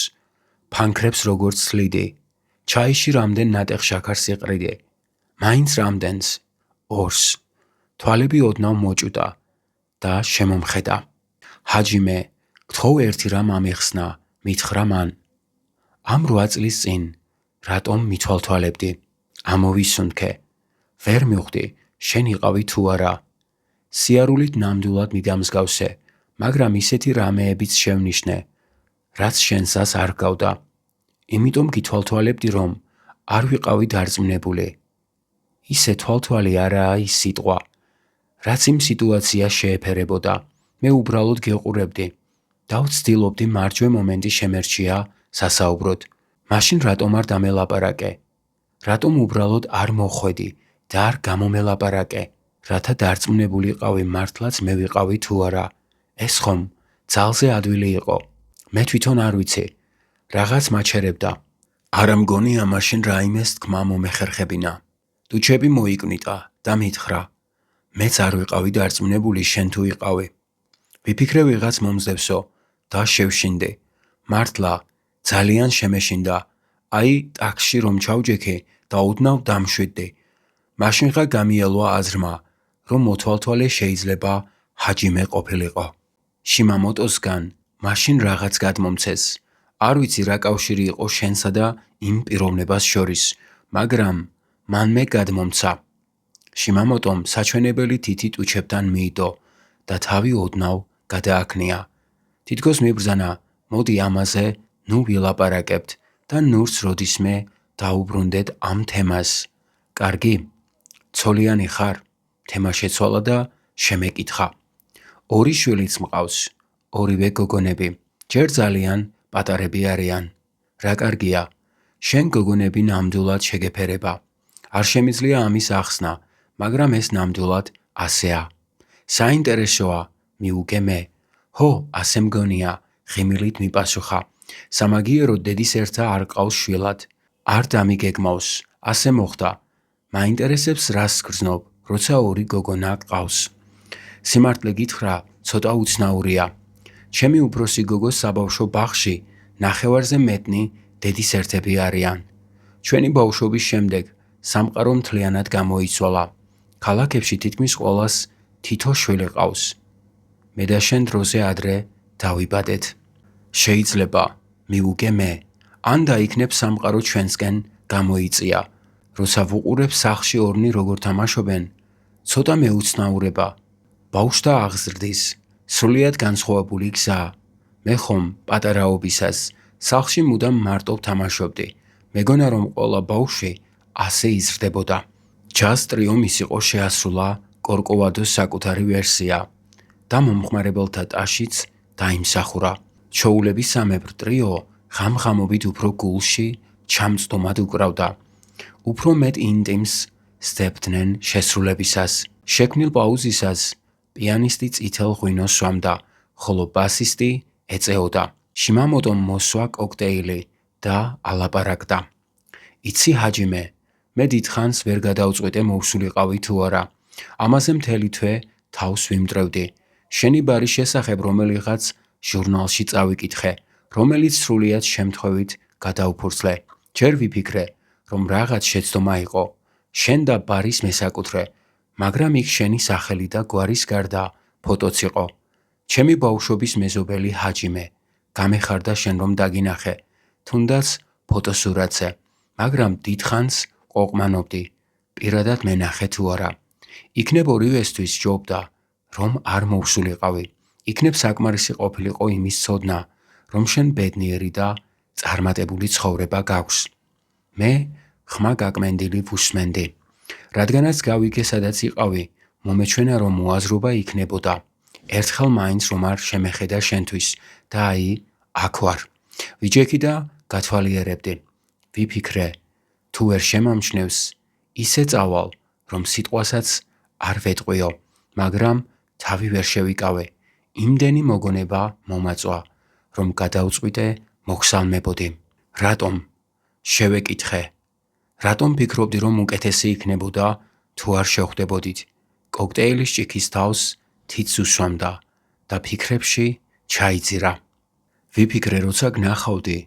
ფანქრებს როგორც სლიდი, ჩაიში რამდენ ნატეხ შაქარს იყრიდი. მაინც რამდენს, 2-ს. თვალები ოდნავ მოჭუდა და შემომხედა. ჰაჯიმე, გთხოვ ერთი რამ ამიხსნა, მითხრა მან. ამ 8 წლის წინ, რატომ მithვალთვალებდი? ამოვისუნთქე. ვერ მივხვდი, შენ იყავი თუ არა. სიარულით ნამდვილად მიდამსგავსე, მაგრამ ისეთი რამეებიც შევნიშნე, რაც შენსას არ გავდა. იმიტომ გithვალთვალებდი, რომ არ ვიყავი დარწმუნებული. ისე თვალთვალი არაა ის სიტყვა, რაც იმ სიტუაციას შეეფერებოდა. მე უბრალოდ გეყურებდი და ვცდილობდი მარჯვე მომენტი შემერჩია სასაუბროდ. მაშინ რატომ არ დამელაპარაკე? რატომ უბრალოდ არ მოხვედი და არ გამომელაპარაკე? რათა დარწმუნებულიყავი მართლაც მე ვიყავი თუ არა. ეს ხომ ძალზე ადვილი იყო. მე თვითონ არ ვიცი. რაღაც მაჩერებდა. არა მგონია მაშინ რაიმეს თქმა მომეხერხებინა. ტუჩები მოიკვნიტა და მითხრა: მეც არ ვიყავი დარწმუნებული შენ თუ იყავი. ვიფიქრე ვიღაც მომზდებსო და შევშინდე. მართლა ძალიან შემეშინდა. აი ტაქსში რომ ჩავჯექე და ოდნავ დამშვიდდი. მაშინღა გამიელვა აზრმა, რომ მოთვალთვალე შეიძლება ჰაჯიმე ყოფილიყო. შიმამოტოსგან მაშინ რაღაც გადმომცეს. არ ვიცი რა კავშირი იყო შენსა და იმ პიროვნებას შორის, მაგრამ მან მე გადმომცა. შიმამოტომ საჩვენებელი თითი ტუჩებთან მიიდო და თავი ოდნავ გადააქნია. თითქოს მიბრძანა, მოდი ამაზე ნუ ვილაპარაკებთ და ნურს როდისმე დაუბრუნდეთ ამ თემას. კარგი? ცოლიანი ხარ? თემა შეცვალა და შემეკითხა. ორი შვილიც მყავს, ორივე გოგონები. ჯერ ძალიან პატარები არიან. რა კარგია, შენ გოგონები ნამდვილად შეგეფერება. არ შემიძლია ამის ახსნა, მაგრამ ეს ნამდვილად ასეა. საინტერესოა, მიუგე მე. ჰო, ასე მგონია, ღიმილით მიპასუხა. სამაგიეროდ დედის ერთა არ ყავს შვილად. არ დამიგეგმავს, ასე მოხდა. მაინტერესებს რას გრძნობ, როცა ორი გოგონა ყავს. სიმართლე გითხრა, ცოტა უცნაურია. ჩემი უფროსი გოგო საბავშვო ბაღში ნახევარზე მეტნი დედის ერთები არიან. ჩვენი ბავშვობის შემდეგ სამყარო მთლიანად გამოიცვალა. ქალაქებში თითქმის ყველას თითო შვილი ყავს. მე და შენ დროზე ადრე დავიბადეთ. შეიძლება, მიუგე მე, ან დაიქნებ სამყარო ჩვენსკენ გამოიწია. როცა ვუყურებ სახლში ორნი როგორ თამაშობენ, ცოტა მეუცნაურება. ბავშვთა აღზრდის სრულიად განსხვავებული გზა. მე ხომ პატარაობისას სახლში მუდამ მარტო თამაშობდი. მეგონა რომ ყველა ბავშვი ასე იზრდებოდა. ჯაზ ტრიომის იყო შეასრულა კორკოვადოს საკუთარი ვერსია და მომხმარებელთა ტაშიც დაიმსახურა. ჩოულების სამებრ ტრიო ღამ-ღამობით უფრო გულში ჩამწდომად უკრავდა. უფრო მეტ ინტიმს სდებდნენ შესრულებისას. შექმნილ პაუზისას პიანისტი წითელ ღვინოს სვამდა, ხოლო ბასისტი ეწეოდა. შიმამოტომ მოსვა კოქტეილი და ალაპარაკდა. იცი ჰაჯიმე, მე დიდხანს ვერ გადავწყვიტე მოვსულიყავი თუ არა. ამაზე მთელი თვე თავს ვიმტრევდი. შენი ბარის შესახებ რომელიღაც ჟურნალში წავიკითხე, რომელიც სრულიად შემთხვევით გადაუფურცლე. ჯერ ვიფიქრე, რომ რაღაც შეცდომა იყო. შენ და ბარის მესაკუთრე, მაგრამ იქ შენი სახელი და გვარის გარდა ფოტოც იყო. ჩემი ბავშვობის მეზობელი ჰაჯიმე. გამეხარდა შენ რომ დაგინახე, თუნდაც ფოტოსურათზე, მაგრამ დიდხანს ყოფმანობდი, პირადად მენახე თუ არა. იქნებ ორივესთვის ჯობდა, რომ არ მოვსულიყავი. იქნებ საკმარისი ყოფილიყო იმის ცოდნა, რომ შენ ბედნიერი და წარმატებული ცხოვრება გაქვს. მე ხმა გაკმენდილი ვუსმენდი. რადგანაც გავიგე სადაც იყავი, მომეჩვენა რომ მოაზრობა იქნებოდა. ერთხელ მაინც რომ არ შემეხედა შენთვის და აი, აქ ვარ. ვიჯექი და გათვალიერებდი. ვიფიქრე, თუ ვერ შემამჩნევს, ისე წავალ, რომ სიტყვასაც არ ვეტყვიო, მაგრამ თავი ვერ შევიკავე. იმდენი მოგონება მომაწვა, რომ გადავწყვიტე მოგსალმებოდი. რატომ? შევეკითხე. რატომ ფიქრობდი რომ უკეთესი იქნებოდა თუ არ შევხვდებოდით? კოქტეილის ჭიქის თავს თითს უსვამდა და ფიქრებში ჩაიძირა. ვიფიქრე, როცა გნახავდი,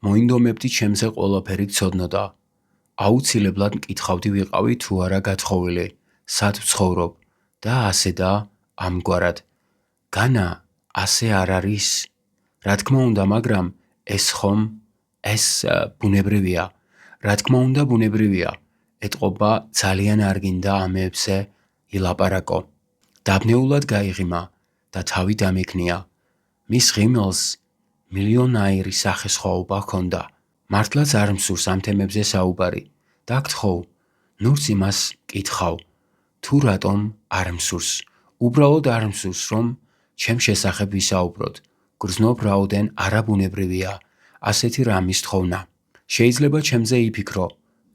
მოინდომებდი ჩემზე ყველაფერი გცოდნოდა. აუცილებლად მკითხავდი ვიყავი თუ არა გათხოვილი, სად ვცხოვრობ და ასე და ამგვარად. განა ასე არ არის? რა თქმა უნდა, მაგრამ ეს ბუნებრივია. რა თქმა უნდა, ბუნებრივია. ეტყობა ძალიან არ გინდა ამებზე ილაპარაკო. დაბნეულად გაიღიმა და თავი დამექნია. მის ღიმილს მილიონაირი სახესხვაობა ჰქონდა. მართლაც არ მსურს ამ თემებზე საუბარი. დაგთხოვ, ნურს იმას კითხავ. თუ რატომ არ მსურს? უბრალოდ არ მსურს, რომ ჩემ შესახებ ვისაუბროთ. გრძნობ რაოდენ არაბუნებრივია ასეთი რამის თხოვნა. შეიძლება ჩემზე იფიქრო,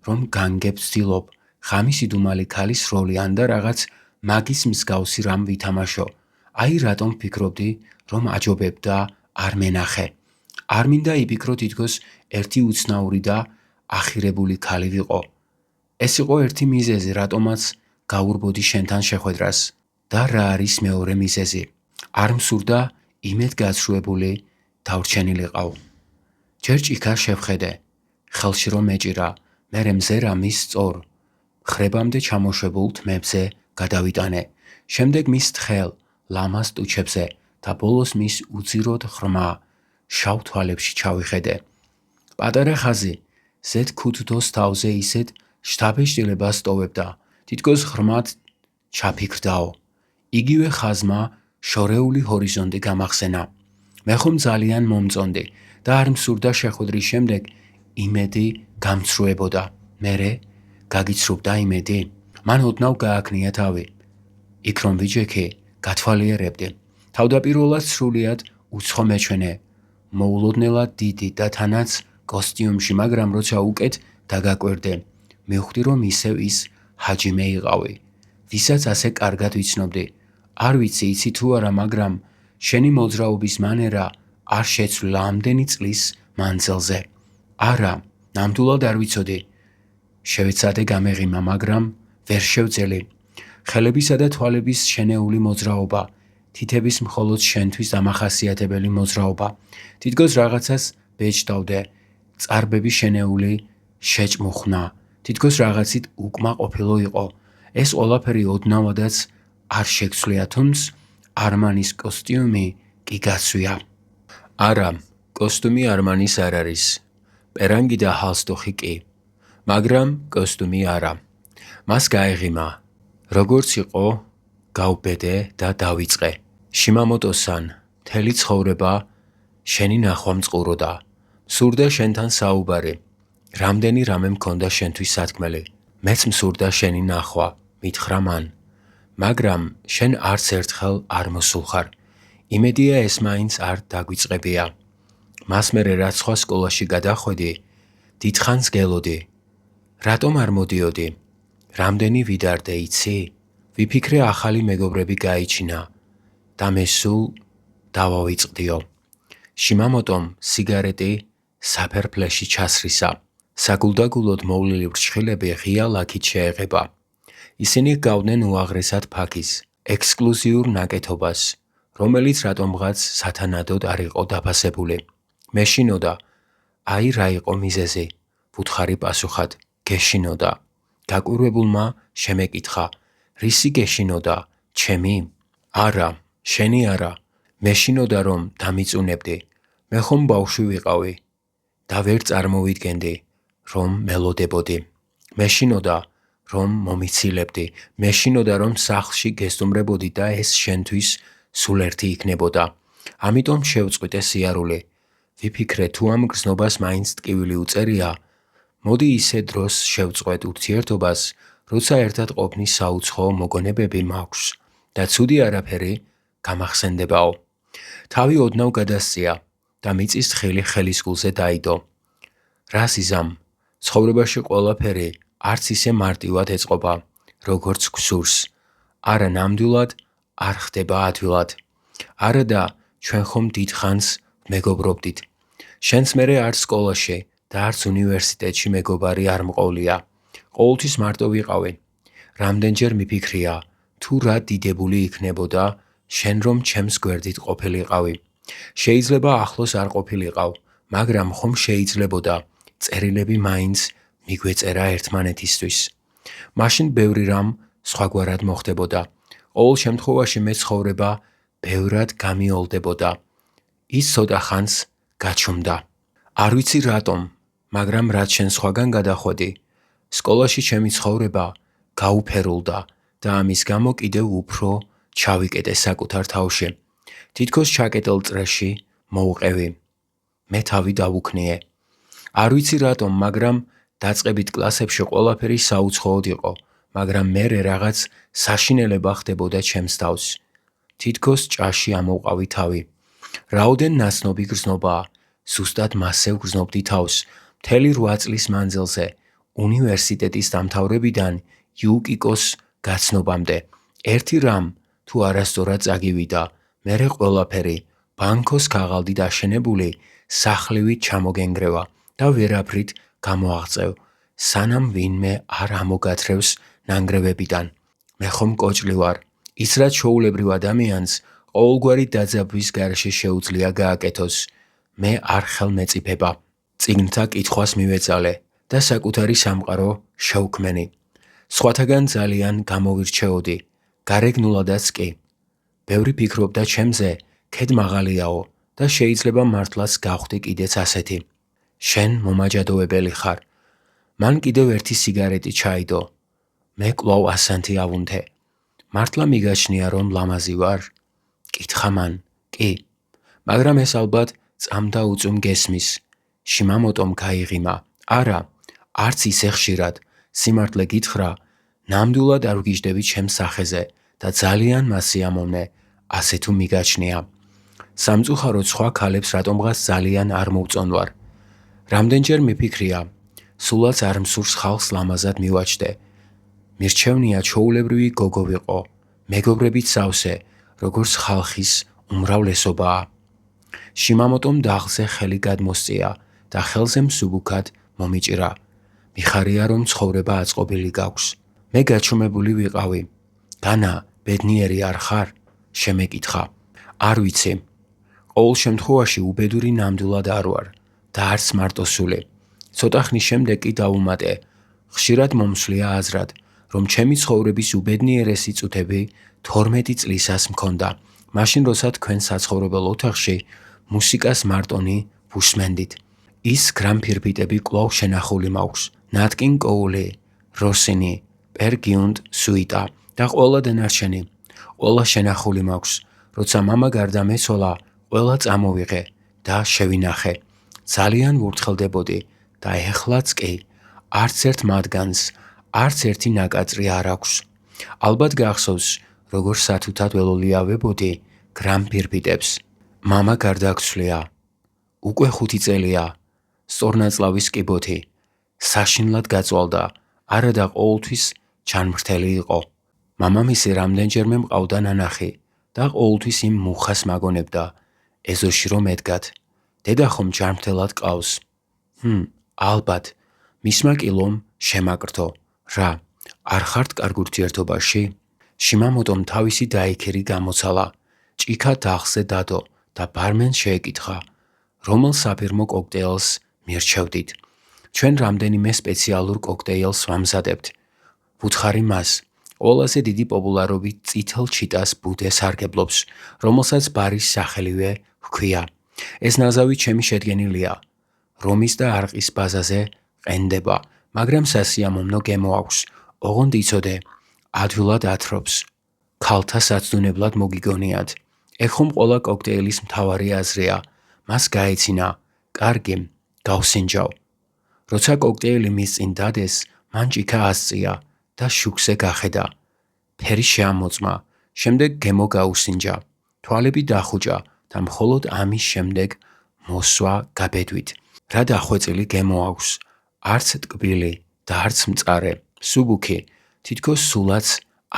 რომ განგებ ვცდილობ ღამის იდუმალი ქალის როლი ან და რაღაც მაგის მსგავსი რამ ვითამაშო. აი რატომ ფიქრობდი, რომ აჯობებ და არ მენახე. არ მინდა იფიქრო თითქოს ერთი უცნაური და ახირებული ქალი ვიყო. ეს იყო ერთი მიზეზი, რატომაც გაურბოდი შენთან შეხვედრას. და რა არის მეორე მიზეზი? არ მსურდა იმედგაცრუებული დავრჩენილიყავ. ჯერ ჭიქა შევხედე, ხელში რომ ეჭირა, მერე მზე რა მის სწორ, ხრებამდე ჩამოშვებულ თმებზე გადავიტანე, შემდეგ მის თხელ, ლამაზ ტუჩებზე და ბოლოს მის უძიროდ ხრმა, შავ თვალებში ჩავიხედე. პატარა ხაზი, ზედ ქუთუთოს თავზე ისეთ შთაბეჭდილებას ტოვებდა, თითქოს ხრმად ჩაფიქრდაო. იგივე ხაზმა შორეული ჰორიზონტი გამახსენა. მე ხომ ძალიან მომწონდი და არ მსურდა შეხვედრის შემდეგ იმედი გამცრუებოდა. მერე გაგიცრუბდა იმედი. მან ოდნავ გააქნია თავი. იქ რომ ვიჯექი, გათვალიერებდი. თავდაპირველად სრულიად უცხო მეჩვენე, მოულოდნელად დიდი და თანაც კოსტიუმში, მაგრამ როცა უკეთ დაგაკვირდე, მივხვდი რომ ისევ ის ჰაჯიმე იყავი, ვისაც ასე კარგად ვიცნობდი. არ ვიცი იცი თუ არა, მაგრამ შენი მოძრაობის მანერა არ შეცვლილა ამდენი წლის მანძილზე. არა, ნამდვილად არ ვიცოდი. შევეცადე გამეღიმა, მაგრამ ვერ შევძელი. ხელებისა და თვალების შენეული მოძრაობა, თითების მხოლოდ შენთვის დამახასიათებელი მოძრაობა. თითქოს რაღაცას ბეჭდავდე, წარბების შენეული შეჭმუხნა, თითქოს რაღაცით უკმაყოფილო იყო. ეს ყველაფერი ოდნავადაც არ შეგვცვლია, თუმცა არმანის კოსტიუმი კი გაცვია. არა, კოსტუმი არმანის არ არის. პერანგი და ჰალსტუხი კი, მაგრამ კოსტუმი არა. მას გაეღიმა. როგორც იყო, გავბედე და დავიწყე. შიმამოტო-სან, მთელი ცხოვრება შენი ნახვა მწყუროდა. მსურდა შენთან საუბარი. რამდენი რამე მქონდა შენთვის სათქმელი. მეც მსურდა შენი ნახვა, მითხრა მან. მაგრამ შენ არც ერთხელ არ მოსულხარ. იმედია ეს მაინც არ დაგვიწყებია. მას მერე რაც სხვა სკოლაში გადახვედი, დიდხანს გელოდი. რატომ არ მოდიოდი? რამდენი ვიდარდე, იცი? ვიფიქრე ახალი მეგობრები გაიჩინა და მე სულ დავავიწყდიო. შიმამოტომ სიგარეტი საფერფლეში ჩასრისა. საგულდაგულოდ მოვლილი ვრჩხილები ღია ლაქით შეეღება. ისინი გავდნენ უაღრესად ფაქის, ექსკლუზიურ ნაკეთობას, რომელიც რატომღაც სათანადოდ არ იყო დაფასებული. მეშინოდა, აი რა იყო მიზეზი, ვუთხარი პასუხად, გეშინოდა. გაკვირვებულმა შემეკითხა, რისი გეშინოდა, ჩემი? არა, შენი არა. მეშინოდა რომ დამიწუნებდი. მე ხომ ბავშვი ვიყავი და ვერ წარმოვიდგენდი, რომ მელოდებოდი. მეშინოდა, რომ მომიცილებდი. მეშინოდა რომ სახლში გესტუმრებოდი და ეს შენთვის სულ ერთი იქნებოდა. ამიტომ შევწყვიტე სიარული. ვიფიქრე თუ ამ გრძნობას მაინც ტკივილი უწერია, მოდი ისე დროს შევწყვეტ ურთიერთობას, როცა ერთად ყოფნის საუცხოო მოგონებები მაქვს და ცუდი არაფერი გამახსენდებაო. თავი ოდნავ გადასწია და მიწის თხილი ხელისგულზე დაიდო. რას იზამ? ცხოვრებაში ყველაფერი არც ისე მარტივად ეწყობა, როგორც გვსურს. არა ნამდვილად, არ ხდება ადვილად. არა და ჩვენ ხომ დიდხანს მეგობრობდით. შენს მერე არც სკოლაში და არც უნივერსიტეტში მეგობარი არ მყოლია. ყოველთვის მარტო ვიყავი. რამდენჯერ მიფიქრია, თუ რა დიდებული იქნებოდა, შენ რომ ჩემს გვერდით ყოფილიყავი. შეიძლება ახლოს არ ყოფილიყავ, მაგრამ ხომ შეიძლებოდა წერილები მაინც მიგვეწერა ერთმანეთისთვის. მაშინ ბევრი რამ სხვაგვარად მოხდებოდა. ყოველ შემთხვევაში მე ცხოვრება ბევრად გამიოლდებოდა. ის ცოტა ხანს გაჩუმდა. არ ვიცი რატომ, მაგრამ რაც შენ სხვაგან გადახვედი, სკოლაში ჩემი ცხოვრება გაუფერულდა და ამის გამო კიდევ უფრო ჩავიკეტე საკუთარ თავში. თითქოს ჩაკეტილ წრეში მოუყევი. მე თავი დავუქნიე. არ ვიცი რატომ, მაგრამ დაწყებით კლასებში ყველაფერი საუცხოოდ იყო, მაგრამ მერე რაღაც საშინელება ხდებოდა ჩემს თავს. თითქოს ჭაში ამოვყავი თავი. რაოდენ ნაცნობი გრძნობაა, ზუსტად მასევ გრძნობდი თავს. მთელი 8 წლის მანძილზე, უნივერსიტეტის დამთავრებიდან იუკიკოს გაცნობამდე. ერთი რამ თუ არასწორად წაგივიდა, მერე ყველაფერი, ბანქოს ქაღალდით აშენებული, სახლივით ჩამოგენგრევა და ვერაფრით გამოაღწევ, სანამ ვინმე არ ამოგათრევს ნანგრევებიდან. მე ხომ კოჭლი ვარ. ის რაც ჩვეულებრივ ადამიანს ყოველგვარი დაძაბვის გარეშე შეუძლია გააკეთოს, მე არ ხელმეწიფება. წიგნთა კითხვას მივეწალე და საკუთარი სამყარო შევქმენი. სხვათაგან ძალიან გამოვირჩეოდი, გარეგნულადაც კი. ბევრი ფიქრობდა ჩემზე, ქედ მაღალიაო და შეიძლება მართლაც გავხდი კიდეც ასეთი. შენ მომაჯადოებელი ხარ. მან კიდევ ერთი სიგარეტი ჩაიდო. მე კვლავ ასანთი ავუნთე. მართლა მიგაჩნია რომ ლამაზი ვარ? კითხა მან. კი. მაგრამ ეს ალბათ წამდა უწუმ გესმის. შიმამოტომ გაიღიმა. არა, არც ისე ხშირად. სიმართლე გითხრა, ნამდვილად არ ვგიჟდები ჩემს სახეზე და ძალიან მასიამოვნე, ასე თუ მიგაჩნია. სამწუხაროდ სხვა ქალებს რატომღაც ძალიან არ მოვწონვარ. რამდენჯერ მიფიქრია, სულაც არ მსურს ხალხს ლამაზად მივაჩდე. მირჩევნია ჩვეულებრივი გოგო ვიყო, მეგობრებით სავსე, როგორც ხალხის უმრავლესობაა. შიმამოტომ დაღზე ხელი გადმოსწია და ხელზე მსუბუქად მომიჭრა. მიხარია რომ ცხოვრება აწყობილი გაქვს. მე გაჩუმებული ვიყავი. განა, ბედნიერი არ ხარ? შემეკითხა. არ ვიცი. ყოველ შემთხვევაში უბედური ნამდვილად არ ვარ და არც მარტოსული. ცოტა ხნის შემდეგ კი დავუმატე. ხშირად მომსვლია აზრად, რომ ჩემი ცხოვრების უბედნიერესი წუთები 12 წლისას მქონდა. მაშინ როცა თქვენ საცხოვრებელ ოთახში მუსიკას მარტონი ვუსმენდით. ის გრამფირფიტები კვლავ შენახული მაქვს. ნატ კინგ კოული, როსინი, პერგიუნდ სუიტა და ყველა დანარჩენი. ყველა შენახული მაქვს. როცა მამა გარდამეცვალა, ყველა წამოვიღე და შევინახე. ძალიან ვურთხელდებოდი და ეხლაც კი. არც ერთ მათგანს, არც ერთი ნაკაწრი არ აქვს. ალბათ გახსოვს, როგორ სათუთად ველოლიავებოდი გრამფირფიტებს. მამა გარდაგვცვლია. უკვე 5 წელია. სწორნაწლავის კიბოთი. საშინლად გაწვალდა, არა და ყოველთვის ჩანმრთელი იყო. მამამისი რამდენჯერმე მყავდა ნანახი და ყოველთვის იმ მუხას მაგონებდა, ეზოში რომ ედგათ. დედა ხომ ჯანმრთელად ყავს? ალბათ. მისმა კილომ შემაკრთო. რა, არ ხართ კარგ ურთიერთობაში? შიმამოტომ თავისი დაიქერი გამოცალა. ჭიქა დაღზე დადო და ბარმენს შეეკითხა, რომელ საფირმო კოქტეილს მირჩევდით. ჩვენ რამდენიმე სპეციალურ კოქტეილს ვამზადებთ. ვუთხარი მას, ყველაზე დიდი პოპულარობით წითელ ჩიტას ბუდეს სარგებლობს, რომელსაც ბარის სახელივე ჰქვია. ეს ნაზავი ჩემი შედგენილია. რომის და არყის ბაზაზე ყენდება, მაგრამ სასიამოვნო გემო აქვს. ოღონდ იცოდე, ადვილად ათრობს. ქალთა საცდუნებლად მოგიგონიათ. ეგ ხომ ყველა კოქტეილის მთავარი აზრია. მას გაეცინა, კარგი, გავსინჯავ. როცა კოქტეილი მის წინ დადეს, მან ჭიქა ასწია და შუქზე გახედა. ფერი შეამოწმა, შემდეგ გემო გაუსინჯა. თვალები დახუჭა და მხოლოდ ამის შემდეგ მოსვა გაბედვით. რა დახვეწილი გემო აქვს? არც ტკბილი და არც მწარე, მსუბუქი, თითქოს სულაც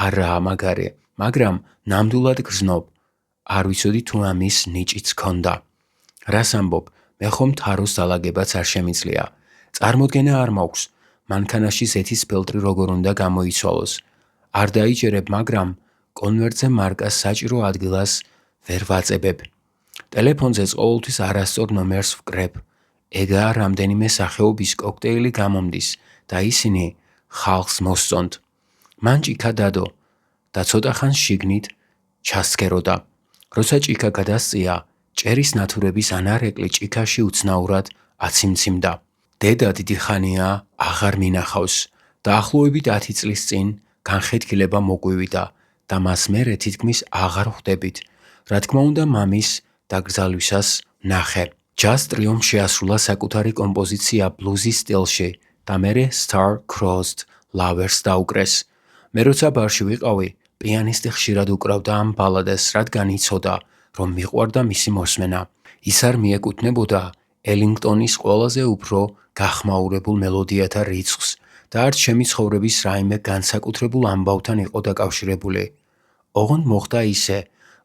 არაა მაგარი, მაგრამ ნამდვილად გრძნობ. არ ვიცოდი თუ ამის ნიჭიც ქონდა. რას ამბობ, მე ხომ თაროს დალაგებაც არ შემიძლია. წარმოდგენა არ მაქვს, მანქანაში ზეთის ფილტრი როგორ უნდა გამოიცვალოს. არ დაიჯერებ, მაგრამ კონვერტზე მარკას საჭირო ადგილას ვერ ვაწებებ. ტელეფონზეც ყოველთვის არასწორ ნომერს ვკრებ. ეგაა რამდენიმე სახეობის კოქტეილი გამომდის და ისინი ხალხს მოსწონთ. მან ჭიქა დადო და ცოტა ხანს შიგნით ჩასცქეროდა. როცა ჭიქა გადასწია, ჭერის ნათურების ანარეკლი ჭიქაში უცნაურად აციმციმდა. დედა დიდი ხანია აღარ მინახავს. დაახლოებით 10 წლის წინ განხეთქილება მოგვივიდა და მას მერე თითქმის აღარ ხვდებით. რა თქმა უნდა, მამის დაკრძალვისას ნახე. ჯაზ ტრიომ შეასრულა საკუთარი კომპოზიცია ბლუზის სტილში და მერე Star-Crossed Lovers დაუკრეს. მე როცა ბარში ვიყავი, პიანისტი ხშირად უკრავდა ამ ბალადას, რადგან იცოდა, რომ მიყვარდა მისი მოსმენა. ის არ მიეკუთვნებოდა ელინგტონის ყველაზე უფრო გახმაურებულ მელოდიათა რიცხვს და არც ჩემი ცხოვრების რაიმე განსაკუთრებულ ამბავთან იყო დაკავშირებული. ოღონდ მოხდა ისე,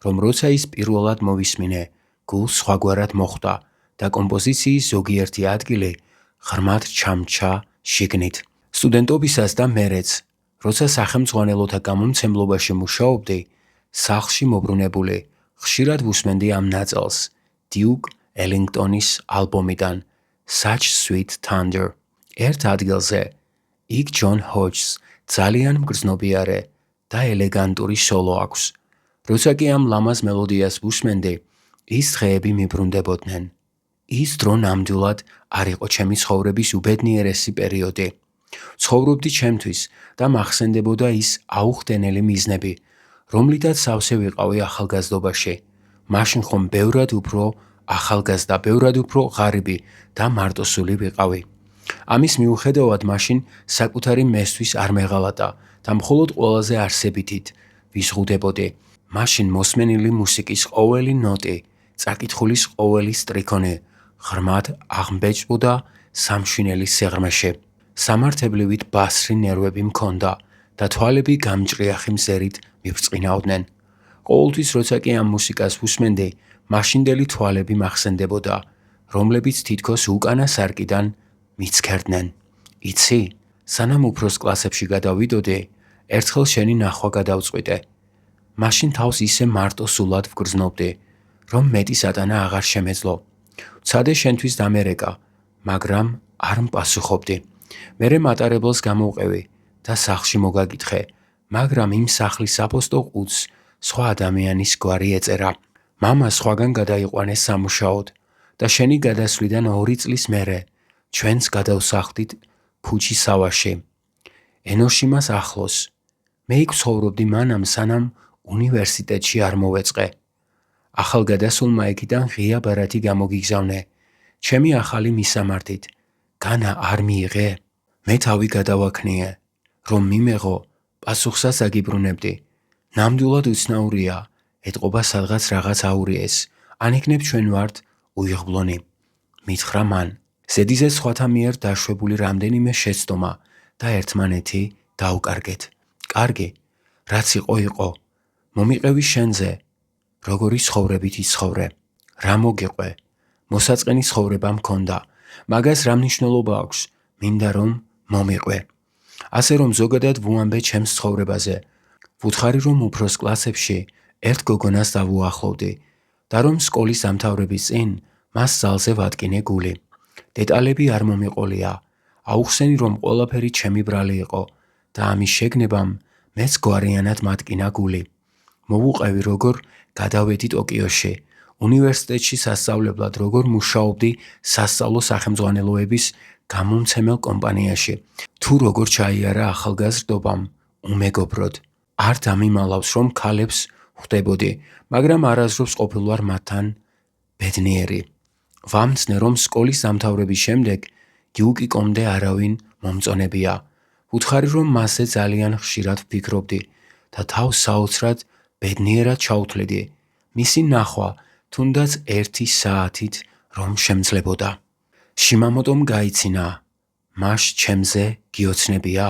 რომ როცა ის პირველად მოვისმინე, გულს სხვაგვარად მოხვდა და კომპოზიციის ზოგიერთი ადგილი ღრმად ჩამჩა შიგნით. სტუდენტობისას და მერეც, როცა სახელმძღვანელოთა გამომცემლობაში მუშაობდი, სახლში მობრუნებული ხშირად ვუსმენდი ამ ნაწილს დიუკ ელინგტონის ალბომიდან Such Sweet Thunder. ერთ ადგილზე იქ ჯონ ჰოჯს ძალიან მგრძნობიარე და ელეგანტური სოლო აქვს. როცა კი ამ ლამაზ მელოდიას ვუსმენდი, ის დღეები მიბრუნდებოდნენ. ის დრო ნამდვილად არ იყო ჩემი ცხოვრების უბედნიერესი პერიოდი. ცხოვრობდი ჩემთვის და მახსენდებოდა ის აუხდენელი მიზნები, რომლითაც სავსე ვიყავი ახალგაზრდობაში. მაშინ ხომ ბევრად უფრო ახალგაზრდა, ბევრად უფრო ღარიბი და მარტოსული ვიყავი. ამის მიუხედავად მაშინ საკუთარი მესთვის არ მეღალატა და მხოლოდ ყველაზე არსებითით ვიზღუდებოდი. მაშინ მოსმენილი მუსიკის ყოველი ნოტი, წაკითხulis ყოველი სტრიქონი ღრმად აღმბეჭდოდა სამშვინელი სიღრმეში. სამართებლივით ბასრი ნერვები მქონდა და თვალები გამჭრიახი მზერით მიბრწყინავდნენ. ყოველთვის როცა კი ამ მუსიკას ვუსმენდი, მაშინდელი თვალები მახსენდებოდა, რომლებიც თითქოს უკანა სარკიდან მიცქერდნენ. იცი, სანამ უფროს კლასებში გადავიდოდი, ერთხელ შენი ნახვა გადავწყვიტე. მაშინ თავს ისე მარტოსულად ვგრძნობდი, რომ მეტი სატანა აღარ შემეძლო. ვცადე შენთვის დამერეკა, მაგრამ არ მპასუხობდი. მერე მატარებელს გამოვყევი და სახლში მოგაგითხე, მაგრამ იმ სახლის აპოსტო ყუთს სხვა ადამიანის გვარი ეწერა. მამა სხვაგან გადაიყვანეს სამუშაოდ და შენი გადასვლიდან 2 წლის მერე ჩვენს გადავსახლდით ფუჩის სავაში. ენოში მას ახლოს. მე იქ ცხოვრობდი მანამ სანამ უნივერსიტეტში არ მოვეწყე. ახალგადასულმა იქიდან ღია ბარათი გამოგიგზავნე. ჩემი ახალი მისამართით. განა არ მიიღე? მე თავი გადავაქნიე. რომ მიმეღო, პასუხსაც აგიბრუნებდი. ნამდვილად უცნაურია, ეტყობა სადღაც რაღაც აურიეს. ან იქნებ ჩვენ ვართ უიღბლონი. მითხრა მან. ზედიზედ სხვათა მიერ დაშვებული რამდენიმე შეცდომა და ერთმანეთი დაუკარგეთ. კარგი, რაც იყო. მომიყევი შენზე, როგორი ცხოვრებით იცხოვრე. რა მოგეყვე? მოსაწყენი ცხოვრება მქონდა, მაგას რა მნიშვნელობა აქვს? მინდა რომ მომიყვე. ასე რომ ზოგადად ვუამბე ჩემს ცხოვრებაზე. ვუთხარი რომ უფროს კლასებში ერთ გოგონას დავუახლოვდი და რომ სკოლის დამთავრების წინ მას ძალზე ვატკინე გული. დეტალები არ მომიყოლია. აუხსენი რომ ყველაფერი ჩემი ბრალი იყო და ამის შეგნებამ მეც გვარიანად მატკინა გული. მოვუყევი როგორ გადავედი ტოკიოში, უნივერსიტეტში სასწავლებლად როგორ მუშაობდი სასწავლო სახელმძღვანელოების გამომცემელ კომპანიაში. თუ როგორ ჩაიარა ახალგაზრდობამ უმეგობროდ. არ დამიმალავს რომ ქალებს ხვდებოდი, მაგრამ არასდროს ყოფილვარ მათთან ბედნიერი. ვამცნე რომ სკოლის დამთავრების შემდეგ დიუკიკომდე არავინ მომწონებია. ვუთხარი რომ მასზე ძალიან ხშირად ვფიქრობდი და თავს საოცრად ბედნიერად ჩაუთვლედი. მისი ნახვა თუნდაც 1 საათით რომ შემძლებოდა. შიმამოტომ გაიცინა. მაშ ჩემზე გიოცნებია?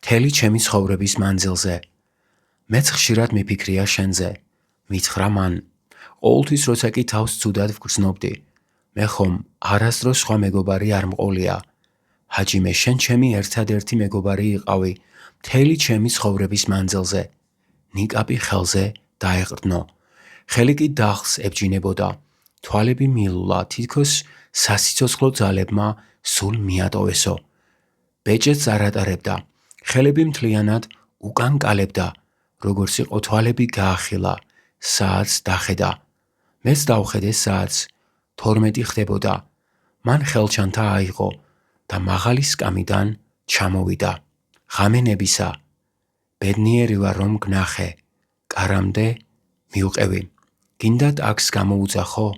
მთელი ჩემი ცხოვრების მანძილზე. მეც ხშირად მიფიქრია შენზე. მითხრა მან. ყოველთვის როცა კი თავს ცუდად ვგრძნობდი, მე ხომ არასდროს სხვა მეგობარი არ მყოლია. ჰაჯიმე, შენ ჩემი ერთადერთი მეგობარი იყავი მთელი ჩემი ცხოვრების მანძილზე. ნიკაპი ხელზე დაეყრდნო. ხელი კი დახს ებჯინებოდა. თვალები მილულა, თითქოს სასიცოცხლო ძალებმა სულ მიატოვესო. ბეჭედს არ ატარებდა. ხელები მთლიანად უკან კალებდა. როგორც იყო თვალები გაახილა. საათს დახედა. მეც დავხედე საათს. 12 ხდებოდა. მან ხელჩანთა აიღო და მაღალი სკამიდან ჩამოვიდა. ღამენებისა. ბედნიერი ვარ რომ გნახე. კარამდე მიუყევი. გინდა ტაქსს გამოუძახო?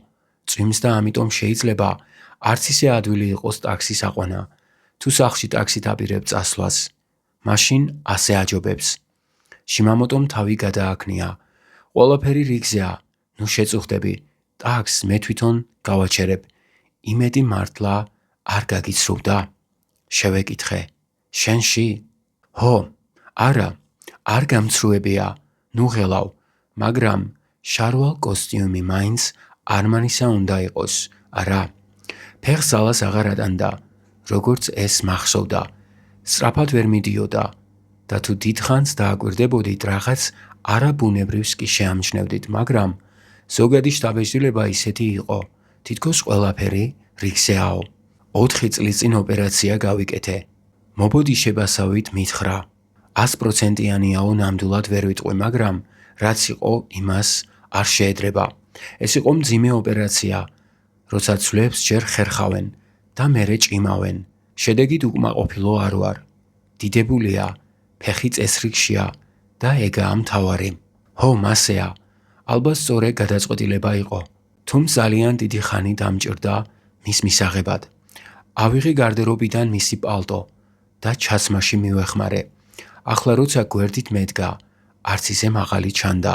წვიმს და ამიტომ შეიძლება არც ისე ადვილი იყოს ტაქსის აყვანა. თუ სახლში ტაქსით აპირებ წასვლას, მაშინ ასე აჯობებს. შიმამოტომ თავი გადააქნია. ყველაფერი რიგზეა. ნუ შეწუხდები. ტაქსს მე თვითონ გავაჩერებ. იმედი მართლა არ გაგიცრუდა? შევეკითხე. შენში? ჰო, არა, არ გამცრუებია. ნუ ღელავ, მაგრამ შარვალ კოსტიუმი მაინც არმანისა უნდა იყოს, არა. ფეხს ძალას აღარ ატანდა. როგორც ეს მახსოვდა, სწრაფად ვერ მიდიოდა და თუ დიდხანს დააკვირდებოდით, რაღაც არაბუნებრივს კი შეამჩნევდით, მაგრამ ზოგადი შთაბეჭდილება ისეთი იყო, თითქოს ყველაფერი რიგზეაო. 4 წლის წინ ოპერაცია გავიკეთე. მობოდი შებასავით მითხრა. 100%-იანიაო ნამდვილად ვერ ვიტყვი, მაგრამ რაც იყო, იმას არ შეედრება. ეს იყო მძიმე ოპერაცია, როცა ცვლებს ჯერ ხერხავენ და მერე ჭიმავენ. შედეგით უკმაყოფილო არ ვარ. დიდებულია, ფეხი წესრიგშია და ეგაა მთავარი. ჰო, მასეა. ალბათ სწორე გადაწყვეტილება იყო. თუმცა ძალიან დიდი ხანი დამჭირდა მის მისაღებად. ავიღე გარდერობიდან მისი პალტო და ჩაცმაში მივეხმარე. ახლა როცა გვერდით მედგა, არც ისე მაღალი ჩანდა,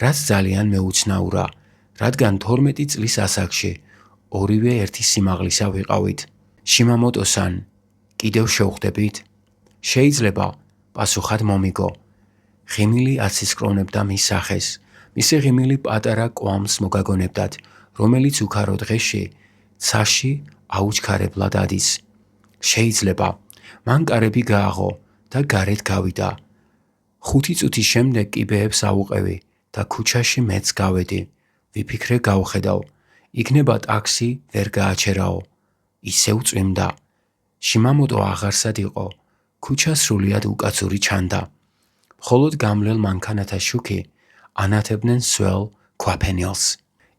რაც ძალიან მეუცნაურა, რადგან 12 წლის ასაკში ორივე ერთი სიმაღლისა ვიყავით. შიმამოტო-სან, კიდევ შევხვდებით? შეიძლება, პასუხად მომიგო. ღიმილი აცისკრონებდა მის სახეს. მისი ღიმილი პატარა კვამს მოგაგონებდათ, რომელიც უქარო დღეში ცაში აუჩქარებლად ადის. შეიძლება, მან კარები გააღო და გარეთ გავიდა. 5 წუთის შემდეგ კიბეებს აუყევი და ქუჩაში მეც გავედი. ვიფიქრე გავხედავ. იქნება ტაქსი ვერ გააჩერაო. ისევ წვიმდა. შიმამოტო აღარსად იყო. ქუჩა სრულიად უკაცური ჩანდა. მხოლოდ გამლელ მანქანათა შუქი ანათებდნენ სველ ქვაფენილს.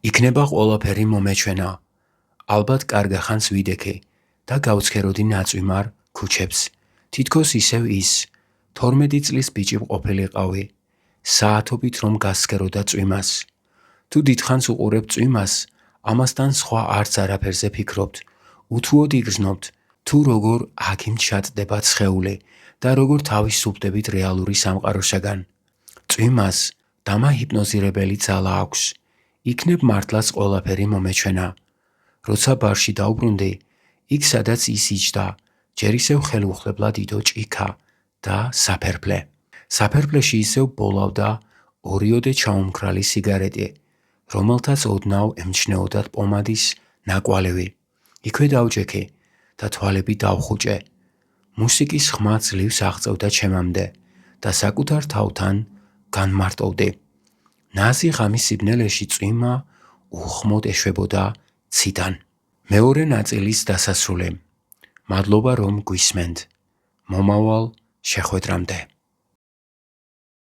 იქნება ყველაფერი მომეჩვენა. ალბათ კარგახანს ვიდექე და გავცქეროდი ნაწვიმარ ქუჩებს. თითქოს ისევ ის 12 წლის ბიჭი ყოფილიყავი. საათობით რომ გასცქეროდა წვიმას. თუ დიდხანს უყურებთ წვიმას, ამასთან სხვა არც არაფერზე ფიქრობთ. უთუოდ იგრძნობთ, თუ როგორ აგიმჩატდება ცხეული და როგორ თავისუფლდებით რეალური სამყაროსაგან. წვიმას დამაჰიპნოზირებელი ძალა აქვს. იქნებ მართლაც ყველაფერი მომეჩვენა. როცა ბარში დავბრუნდი, იქ სადაც ის იჯდა, ჯერ ისევ ხელუხლებლად იდო ჭიქა და საფერფლე. საფერფლეში ისევ ბოლავდა ორიოდე ჩაუმქრალი სიგარეტი, რომელთაც ოდნავ ემჩნეოდათ პომადის ნაკვალევი. იქვე დავჯექი და თვალები დავხუჭე. მუსიკის ხმა ძლივს აღწევდა ჩემამდე და საკუთარ თავთან განმარტოვდი. ნაზი ღამის სიბნელეში წვიმა უხმოდ ეშვებოდა ციდან. მეორე ნაწილის დასასრული. მადლობა რომ გვისმენთ. მომავალ შეხვედრამდე.